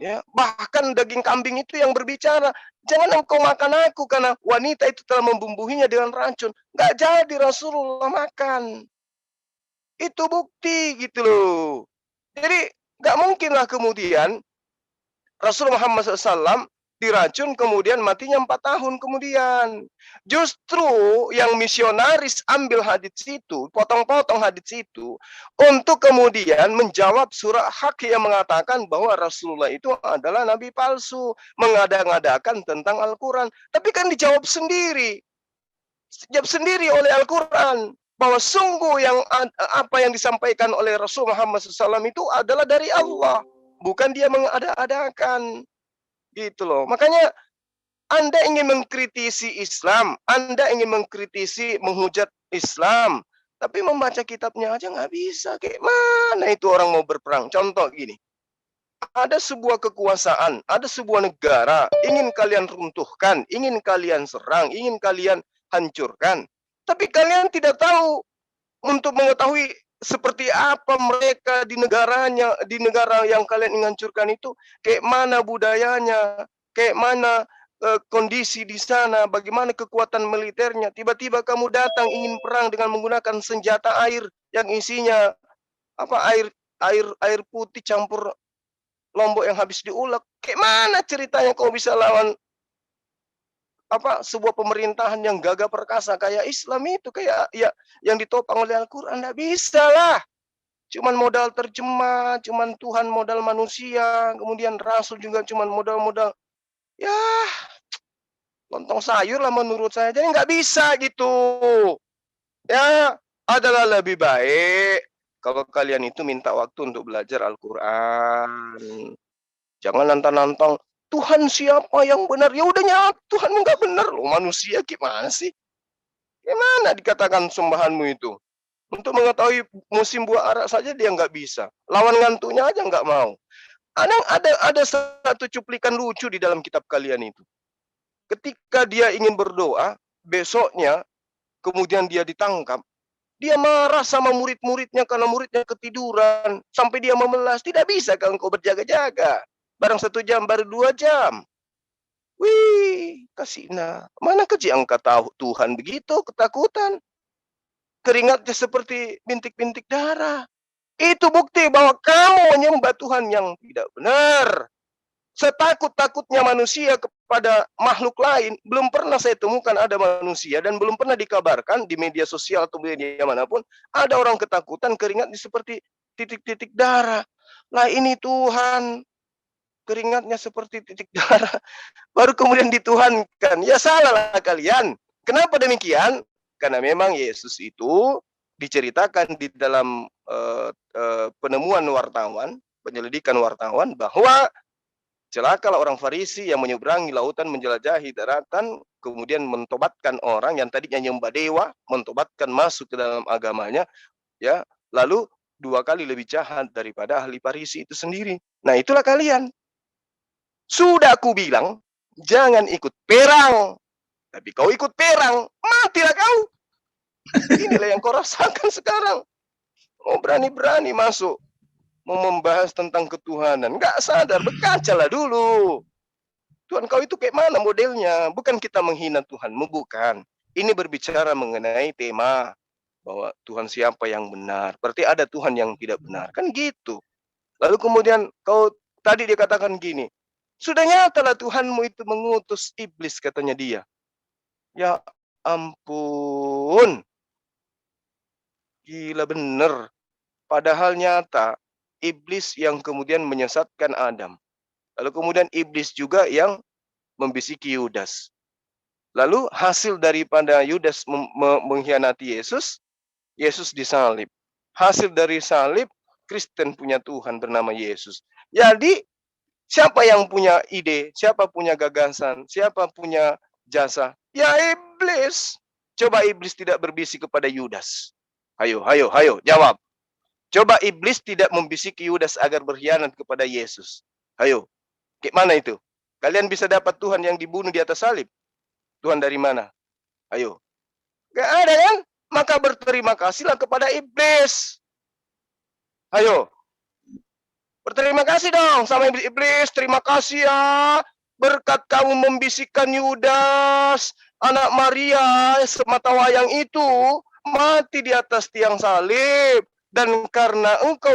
Ya, bahkan daging kambing itu yang berbicara, jangan engkau makan aku karena wanita itu telah membumbuhinya dengan racun. Nggak jadi Rasulullah makan. Itu bukti gitu loh. Jadi nggak mungkinlah kemudian Rasulullah Muhammad SAW diracun kemudian matinya 4 tahun kemudian. Justru yang misionaris ambil hadis itu, potong-potong hadis itu, untuk kemudian menjawab surah Haq yang mengatakan bahwa Rasulullah itu adalah nabi palsu, mengada-ngadakan tentang Al-Quran. Tapi kan dijawab sendiri oleh Al-Quran, bahwa sungguh yang apa yang disampaikan oleh Rasul Muhammad SAW itu adalah dari Allah, bukan dia mengada-adakan. Gitu loh. Makanya Anda ingin mengkritisi Islam, Anda ingin mengkritisi, menghujat Islam, tapi membaca kitabnya aja nggak bisa. Kayak mana itu orang mau berperang? Contoh gini, ada sebuah kekuasaan, ada sebuah negara, ingin kalian runtuhkan, ingin kalian serang, ingin kalian hancurkan. Tapi kalian tidak tahu untuk mengetahui seperti apa mereka di negaranya, di negara yang kalian ingin hancurkan itu, kayak mana budayanya, kayak mana kondisi di sana, bagaimana kekuatan militernya. Tiba-tiba kamu datang ingin perang dengan menggunakan senjata air yang isinya air putih campur lombok yang habis diulek. Kayak mana ceritanya kau bisa lawan sebuah pemerintahan yang gagah perkasa kayak Islam itu, kayak ya yang ditopang oleh Al-Quran? Nggak bisa lah. Cuman modal terjemah, cuman Tuhan modal manusia, kemudian Rasul juga cuman modal ya lontong sayur lah menurut saya. Jadi nggak bisa gitu. Ya, adalah lebih baik kalau kalian itu minta waktu untuk belajar Al-Quran. Jangan nantang-nantang Tuhan siapa yang benar? Ya udah nyata Tuhan nggak benar loh, manusia gimana sih? Gimana dikatakan sembahanmu itu? Untuk mengetahui musim buah arak saja dia nggak bisa. Lawan ngantuknya aja nggak mau. Ada satu cuplikan lucu di dalam kitab kalian itu. ketika dia ingin berdoa, besoknya kemudian dia ditangkap, dia marah sama murid-muridnya karena muridnya ketiduran sampai dia memelas. Tidak bisa kalau engkau berjaga-jaga. Barang 1 jam, baru 2 jam. Wih, kasihna. Mana keji engkau tahu Tuhan begitu, ketakutan. Keringatnya seperti bintik-bintik darah. Itu bukti bahwa kamu menyembah Tuhan yang tidak benar. Setakut-takutnya manusia kepada makhluk lain, belum pernah saya temukan ada manusia dan belum pernah dikabarkan di media sosial atau media manapun ada orang ketakutan keringatnya seperti titik-titik darah. Lah ini Tuhan, keringatnya seperti titik darah, baru kemudian dituhankan. Ya salah kalian. Kenapa demikian? Karena memang Yesus itu diceritakan di dalam penemuan wartawan, penyelidikan wartawan, bahwa celakalah orang Farisi yang menyeberangi lautan, menjelajahi daratan, kemudian mentobatkan orang yang tadinya nyembah dewa, mentobatkan masuk ke dalam agamanya, ya, lalu 2 kali lebih jahat daripada ahli Farisi itu sendiri. Nah, itulah kalian. Sudah aku bilang, jangan ikut perang. Tapi kau ikut perang, matilah kau. Inilah yang kau rasakan sekarang. Oh, berani-berani masuk. Mau membahas tentang ketuhanan, nggak sadar, berkacalah dulu. Tuhan kau itu kayak mana modelnya? Bukan kita menghina Tuhanmu, bukan. Ini berbicara mengenai tema bahwa Tuhan siapa yang benar. Berarti ada Tuhan yang tidak benar, kan gitu. Lalu kemudian kau tadi dia katakan gini, sudah nyatalah Tuhanmu itu mengutus iblis, katanya dia. Ya ampun, gila bener. Padahal nyata iblis yang kemudian menyesatkan Adam. Lalu kemudian iblis juga yang membisiki Yudas. Lalu hasil daripada Yudas mengkhianati Yesus, Yesus disalib. Hasil dari salib, Kristen punya Tuhan bernama Yesus. Jadi, siapa yang punya ide, siapa punya gagasan, siapa punya jasa? Ya iblis. Coba iblis tidak berbisik kepada Yudas. Ayo, jawab. Coba iblis tidak membisiki Yudas agar berkhianat kepada Yesus. Ayo, gimana itu? Kalian bisa dapat Tuhan yang dibunuh di atas salib? Tuhan dari mana? Ayo. Gak ada kan? Maka berterima kasihlah kepada iblis. Ayo. Berterima kasih dong sama iblis. Iblis, terima kasih ya. Berkat kamu membisikkan Yudas, anak Maria, sematawayang itu, mati di atas tiang salib. Dan karena engkau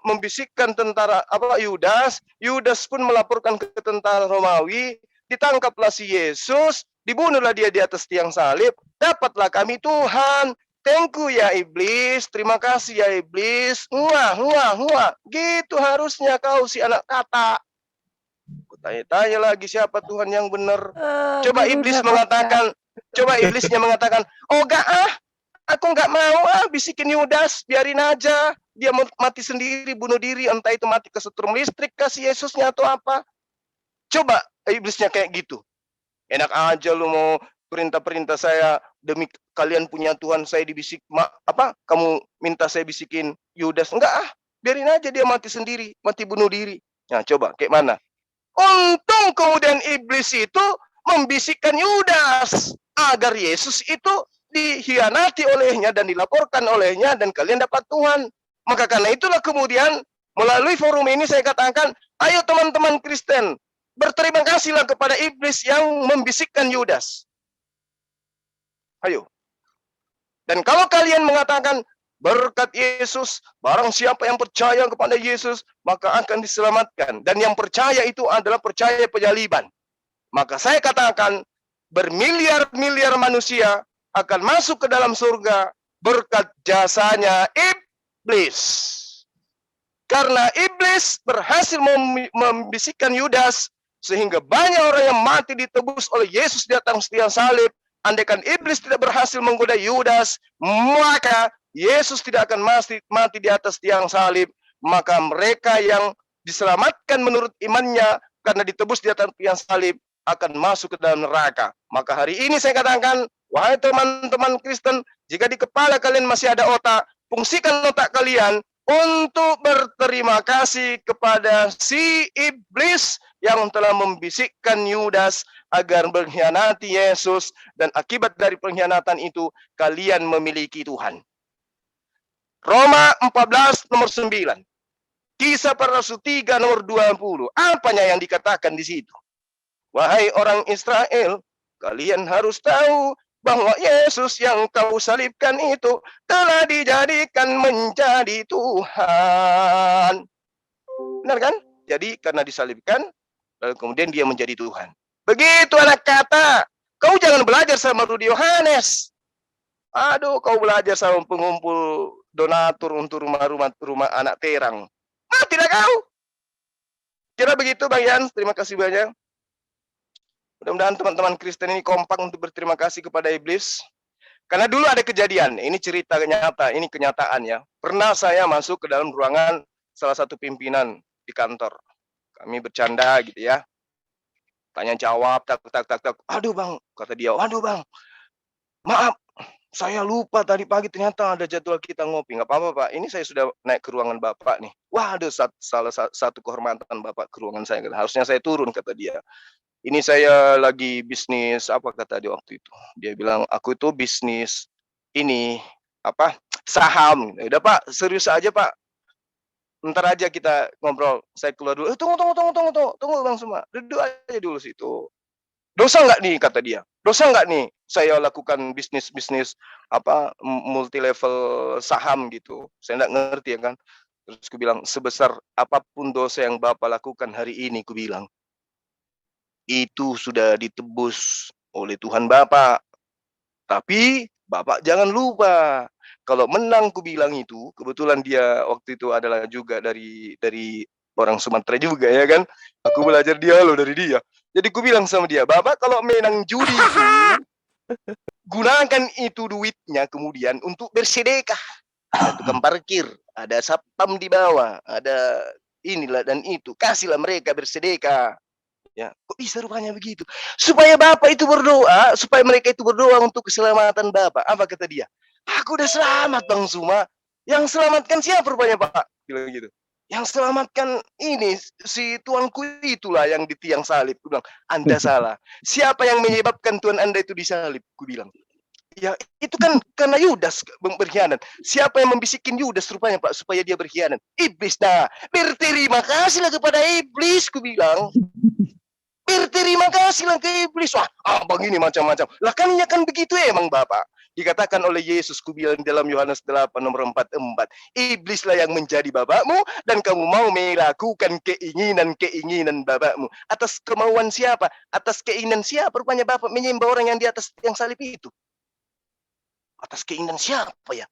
membisikkan tentara Yudas, Yudas pun melaporkan ke tentara Romawi, ditangkaplah si Yesus, dibunuhlah dia di atas tiang salib, dapatlah kami Tuhan. Thank you ya iblis, terima kasih ya iblis. Wah. Gitu harusnya kau si anak kata. Tanya-tanya lagi siapa Tuhan yang benar. Coba iblis mengatakan, iblisnya mengatakan, oh enggak aku nggak mau bisikin Yudas, biarin aja dia mati sendiri, bunuh diri, entah itu mati kesetrum listrik kasih Yesusnya atau apa. Coba iblisnya kayak gitu. Enak aja lu mau perintah-perintah saya, demi kalian punya Tuhan saya dibisik kamu minta saya bisikin Yudas. Enggak biarin aja dia mati sendiri, mati bunuh diri. Nah, coba kayak mana? Untung kemudian iblis itu membisikkan Yudas agar Yesus itu dikhianati olehnya dan dilaporkan olehnya dan kalian dapat Tuhan. Maka karena itulah kemudian melalui forum ini saya katakan, ayo teman-teman Kristen, berterima kasihlah kepada iblis yang membisikkan Yudas. Ayo. Dan kalau kalian mengatakan berkat Yesus, barang siapa yang percaya kepada Yesus, maka akan diselamatkan. Dan yang percaya itu adalah percaya penyaliban. Maka saya katakan, bermiliar-miliar manusia akan masuk ke dalam surga berkat jasanya iblis. Karena iblis berhasil membisikkan Yudas, sehingga banyak orang yang mati ditebus oleh Yesus di atas tiang salib. Andaikan iblis tidak berhasil menggoda Yudas, maka Yesus tidak akan mati di atas tiang salib. Maka mereka yang diselamatkan menurut imannya karena ditebus di atas tiang salib akan masuk ke dalam neraka. Maka hari ini saya katakan, wahai teman-teman Kristen, jika di kepala kalian masih ada otak, fungsikan otak kalian untuk berterima kasih kepada si iblis yang telah membisikkan Yudas agar mengkhianati Yesus, dan akibat dari pengkhianatan itu kalian memiliki Tuhan. Roma 14 nomor 9. Kisah para Rasul 3 nomor 20. Apanya yang dikatakan di situ? Wahai orang Israel, kalian harus tahu bahwa Yesus yang kau salibkan itu telah dijadikan menjadi Tuhan. Benar kan? Jadi karena disalibkan, lalu kemudian dia menjadi Tuhan. Begitu anak kata, kau jangan belajar sama Rudi Yohanes. Aduh, kau belajar sama pengumpul donatur untuk rumah anak terang. Matilah kau. Kira begitu Bang Yan, terima kasih banyak. Mudah-mudahan teman-teman Kristen ini kompak untuk berterima kasih kepada iblis. Karena dulu ada kejadian, ini cerita nyata, ini kenyataan ya. Pernah saya masuk ke dalam ruangan salah satu pimpinan di kantor. Kami bercanda gitu ya. Tanya jawab, tak. Aduh Bang, kata dia, aduh Bang. Maaf, saya lupa tadi pagi ternyata ada jadwal kita ngopi. Nggak apa-apa Pak, ini saya sudah naik ke ruangan Bapak nih. Wah, ada salah satu kehormatan Bapak ke ruangan saya. Harusnya saya turun, kata dia. Ini saya lagi bisnis, apa kata dia waktu itu. Dia bilang, aku itu bisnis ini, saham. Udah Pak, serius aja Pak. Ntar aja kita ngobrol. Saya keluar dulu. Tunggu Bang Suma. Duduk aja dulu situ. Dosa nggak nih, kata dia. Dosa nggak nih saya lakukan bisnis multi level saham gitu. Saya nggak ngerti ya kan. Terus aku bilang, sebesar apapun dosa yang Bapak lakukan hari ini, aku bilang, itu sudah ditebus oleh Tuhan Bapak. Tapi Bapak jangan lupa, kalau menang, ku bilang itu, kebetulan dia waktu itu adalah juga dari orang Sumatera juga ya kan. Aku belajar dia loh dari dia. Jadi ku bilang sama dia, Bapak kalau menang judi itu, gunakan itu duitnya kemudian untuk bersedekah. Ada tukang parkir, ada satpam di bawah, ada inilah dan itu. Kasihlah mereka bersedekah. Ya, kok bisa rupanya begitu? Supaya Bapak itu berdoa, supaya mereka itu berdoa untuk keselamatan Bapak. Apa kata dia? Aku udah selamat Bang Suma. Yang selamatkan siapa rupanya Pak? Bilang gitu. Yang selamatkan ini si tuanku itulah yang di tiang salib. Aku bilang, Anda salah. Siapa yang menyebabkan Tuhan Anda itu disalib? Aku bilang. Ya itu kan karena Yudas berkhianat. Siapa yang membisikin Yudas rupanya Pak supaya dia berkhianat? Iblis. Nah, berterima kasihlah kepada iblis, ku bilang. Berterima kasihlah ke iblis. Wah, abang ini macam-macam. Lah kan ya kan begitu emang Bapak. Dikatakan oleh Yesus, ku bilang dalam Yohanes 8 nomor 44. Iblislah yang menjadi bapakmu dan kamu mau melakukan keinginan bapakmu. Atas kemauan siapa? Atas keinginan siapa? Rupanya Bapak menyembah orang yang di atas yang salib itu. Atas keinginan siapa ya?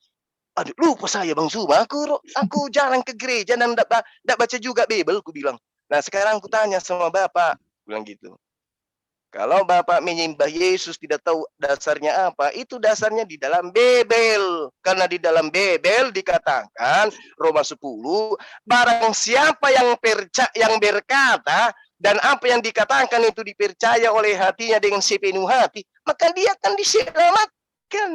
Aduh, lupa saya Bang Suma. Aku jarang ke gereja dan tidak baca juga Bible, ku bilang. Nah, sekarang aku tanya sama Bapak. Bilang gitu. Kalau Bapak menyembah Yesus tidak tahu dasarnya apa, itu dasarnya di dalam Bible. Karena di dalam Bible dikatakan Roma 10, barang siapa yang berkata dan apa yang dikatakan itu dipercaya oleh hatinya dengan sepenuh hati, maka dia akan diselamatkan.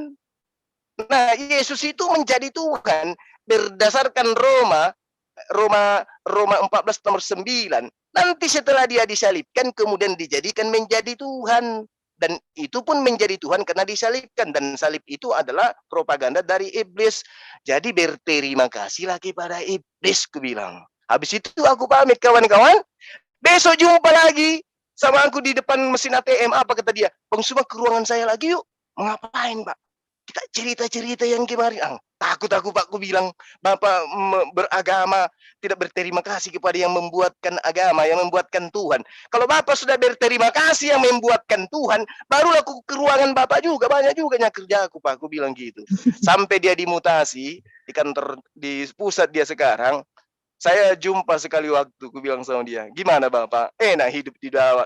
Nah, Yesus itu menjadi Tuhan berdasarkan Roma 14 nomor 9. Nanti setelah dia disalibkan kemudian dijadikan menjadi Tuhan, dan itu pun menjadi Tuhan karena disalibkan, dan salib itu adalah propaganda dari iblis. Jadi berterima kasihlah kepada iblis, ku bilang. Habis itu aku pamit kawan-kawan. Besok jumpa lagi sama aku di depan mesin ATM. Apa kata dia? Bang Suma ke ruangan saya lagi yuk. Mengapain Pak? Kita cerita-cerita yang kemarin. Takut aku Pak, ku bilang Bapak beragama tidak berterima kasih kepada yang membuatkan agama, yang membuatkan Tuhan. Kalau Bapak sudah berterima kasih yang membuatkan Tuhan, barulah aku ke ruangan Bapak juga, banyak juga kerja aku Pak, aku bilang gitu. Sampai dia dimutasi di kantor di pusat dia sekarang. Saya jumpa sekali waktu, ku bilang sama dia, gimana Bapak? Enak hidup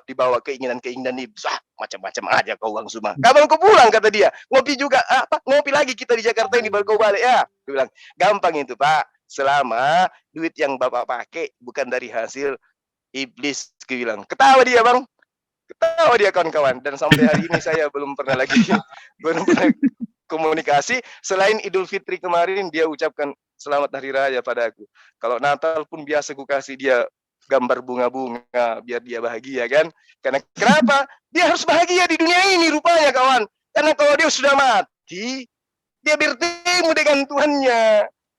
dibawa keinginan-keinginan iblis. Macam-macam aja kau Bang Suma. Kapan kau pulang, kata dia. Ngopi juga, ngopi lagi kita di Jakarta ini baru kau balik ya. Ku bilang, gampang itu Pak. Selama duit yang Bapak pakai bukan dari hasil iblis, ku bilang. Ketawa dia Bang. Ketawa dia kawan-kawan. Dan sampai hari ini saya belum pernah komunikasi. Selain Idul Fitri kemarin dia ucapkan selamat hari raya pada aku. Kalau Natal pun biasa ku kasih dia gambar bunga-bunga biar dia bahagia kan. Karena kenapa? Dia harus bahagia di dunia ini rupanya kawan. Karena kalau dia sudah mati, dia bertemu dengan Tuhannya.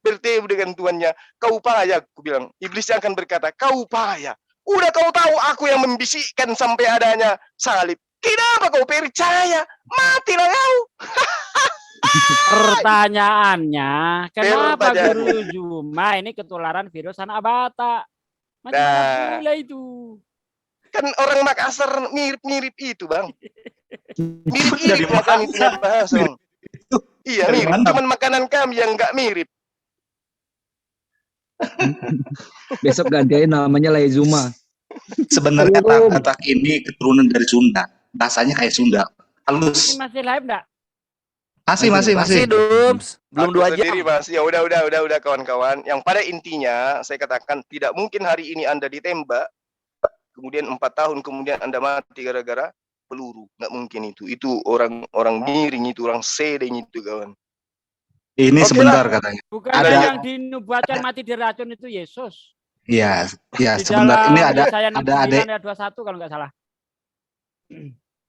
Bertemu dengan Tuhannya. Kau payah, aku bilang. Iblis akan berkata, kau payah. Udah kau tahu aku yang membisikkan sampai adanya salib. Kenapa kau percaya? Matilah kau. Pertanyaannya, kenapa Pertanyaan. Guru Zuma ini ketularan virus anak Batak? Macam Nah. mana pula itu? Kan orang Makassar mirip-mirip itu, Bang. Dari Mirip-mirip ya kami punya bahasa, Bang. Iya, Dari mirip. mana? Cuman makanan kami yang nggak mirip. Besok gantiin namanya Laizuma. Sebenarnya Batak ini keturunan dari Sunda. Bahasanya kayak Sunda. Ini Halus. masih live enggak? Masih Dums. Belum Aku 2 jam. sendiri, Mas. Ya udah kawan-kawan. Yang pada intinya saya katakan tidak mungkin hari ini Anda ditembak, kemudian 4 tahun kemudian Anda mati gara-gara peluru. Nggak mungkin itu. Itu orang miring, itu orang sedeng itu, kawan. Ini Oke sebentar katanya. Bukan Ada- yang dinubuatkan mati diracun itu Yesus. Iya, iya Di sebentar. dalam Ini ada Yesaya ada 69 ayat 21 kalau nggak salah.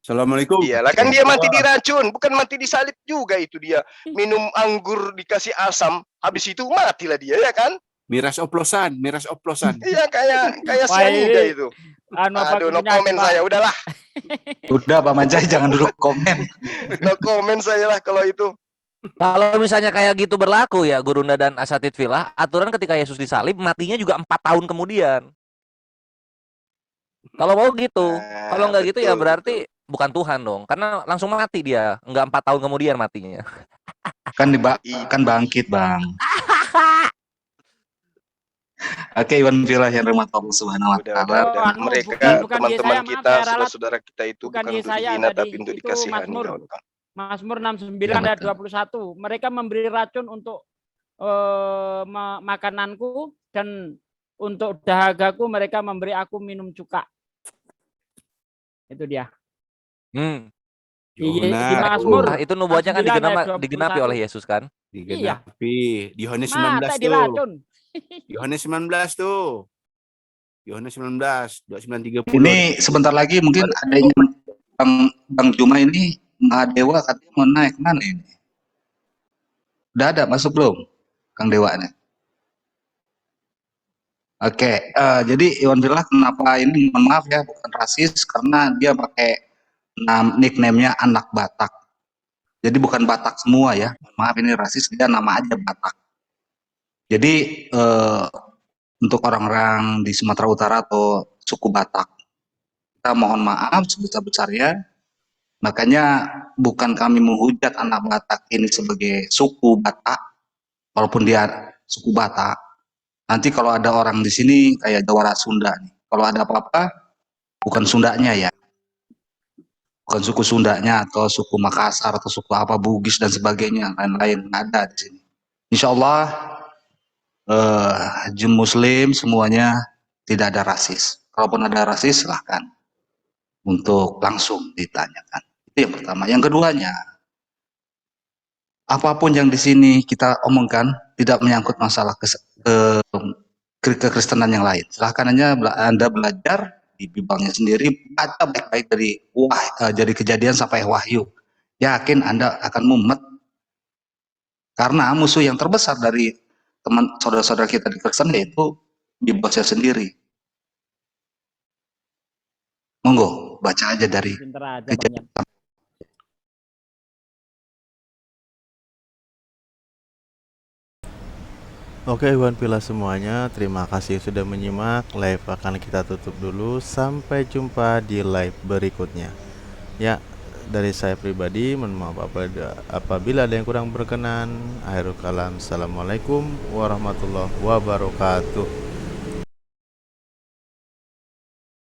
Assalamualaikum. Iyalah kan dia mati diracun, bukan mati disalib juga itu dia. Minum anggur dikasih asam, habis itu matilah dia ya kan? Miras oplosan. Iya kayak Wah, sianida ini- itu. Apa Aduh, no kuncinya, comment Pak? saya, udahlah. Udah Pak Manjai jangan dulu komen. No comment saya lah kalau itu. Kalau misalnya kayak gitu berlaku ya Gurunda dan Asatid Villa, aturan ketika Yesus disalib matinya juga 4 tahun kemudian. Kalau mau gitu, kalau nggak gitu ya betul, berarti bukan Tuhan dong, karena langsung mati dia, nggak 4 tahun kemudian matinya. Kan bangkit, Bang. Oke, Iwan Villa yang rahmat Allah Subhanahu wa Udah. Oh, Mereka bukan teman-teman Yesaya, maaf kita, ya, Ralat. saudara-saudara kita itu Bukan bukan untuk Yesaya dihina tadi, tapi untuk itu dikasihani. Mazmur. kawan-kawan. Mazmur 69 Ya, ayat betul. 21. Mereka memberi racun untuk makananku dan untuk dahagaku mereka memberi aku minum cuka. Itu dia. Di Mazmur Nah, itu nubuatnya kan 69 ayat digenapi 21. oleh Yesus kan? Digenapi. Di Yohanes Mata 19 di tuh. racun. Yohanes 19 tuh. Yohanes 19, 29-30. Ini sebentar lagi mungkin adanya Bang Juma ini Mahadewa katanya mau naik mana ini? Udah ada masuk belum? Kang Dewa nih. Oke, jadi Iwan Villa kenapa ini mohon maaf ya bukan rasis karena dia pakai nickname-nya anak Batak. Jadi bukan Batak semua ya. Mohon maaf ini rasis, dia nama aja Batak. Jadi untuk orang-orang di Sumatera Utara atau suku Batak, kita mohon maaf sebesar-besarnya. Makanya bukan kami menghujat anak Batak ini sebagai suku Batak, walaupun dia suku Batak. Nanti kalau ada orang di sini kayak Jawara Sunda nih, kalau ada apa-apa bukan Sundanya ya, bukan suku Sundanya atau suku Makassar atau suku apa Bugis dan sebagainya, lain-lain nggak ada di sini. Insya Allah jum Muslim semuanya tidak ada rasis. Kalaupun ada rasis silahkan untuk langsung ditanyakan. Itu yang pertama. Yang keduanya, apapun yang di sini kita omongkan tidak menyangkut masalah kekristenan yang lain. Silahkan aja Anda belajar di Bibalnya sendiri, baca baik-baik dari Kejadian sampai Wahyu. Yakin Anda akan mumet. Karena musuh yang terbesar dari teman saudara-saudara kita di Kristen yaitu Bibalnya sendiri. Monggo baca aja dari Pinter aja Kejadian. Bang Yan. Oke Iwan Villa semuanya, terima kasih sudah menyimak. Live akan kita tutup dulu. Sampai jumpa di live berikutnya. Ya, dari saya pribadi mohon maaf apabila ada yang kurang berkenan. Akhirul kalam. Assalamualaikum warahmatullahi wabarakatuh.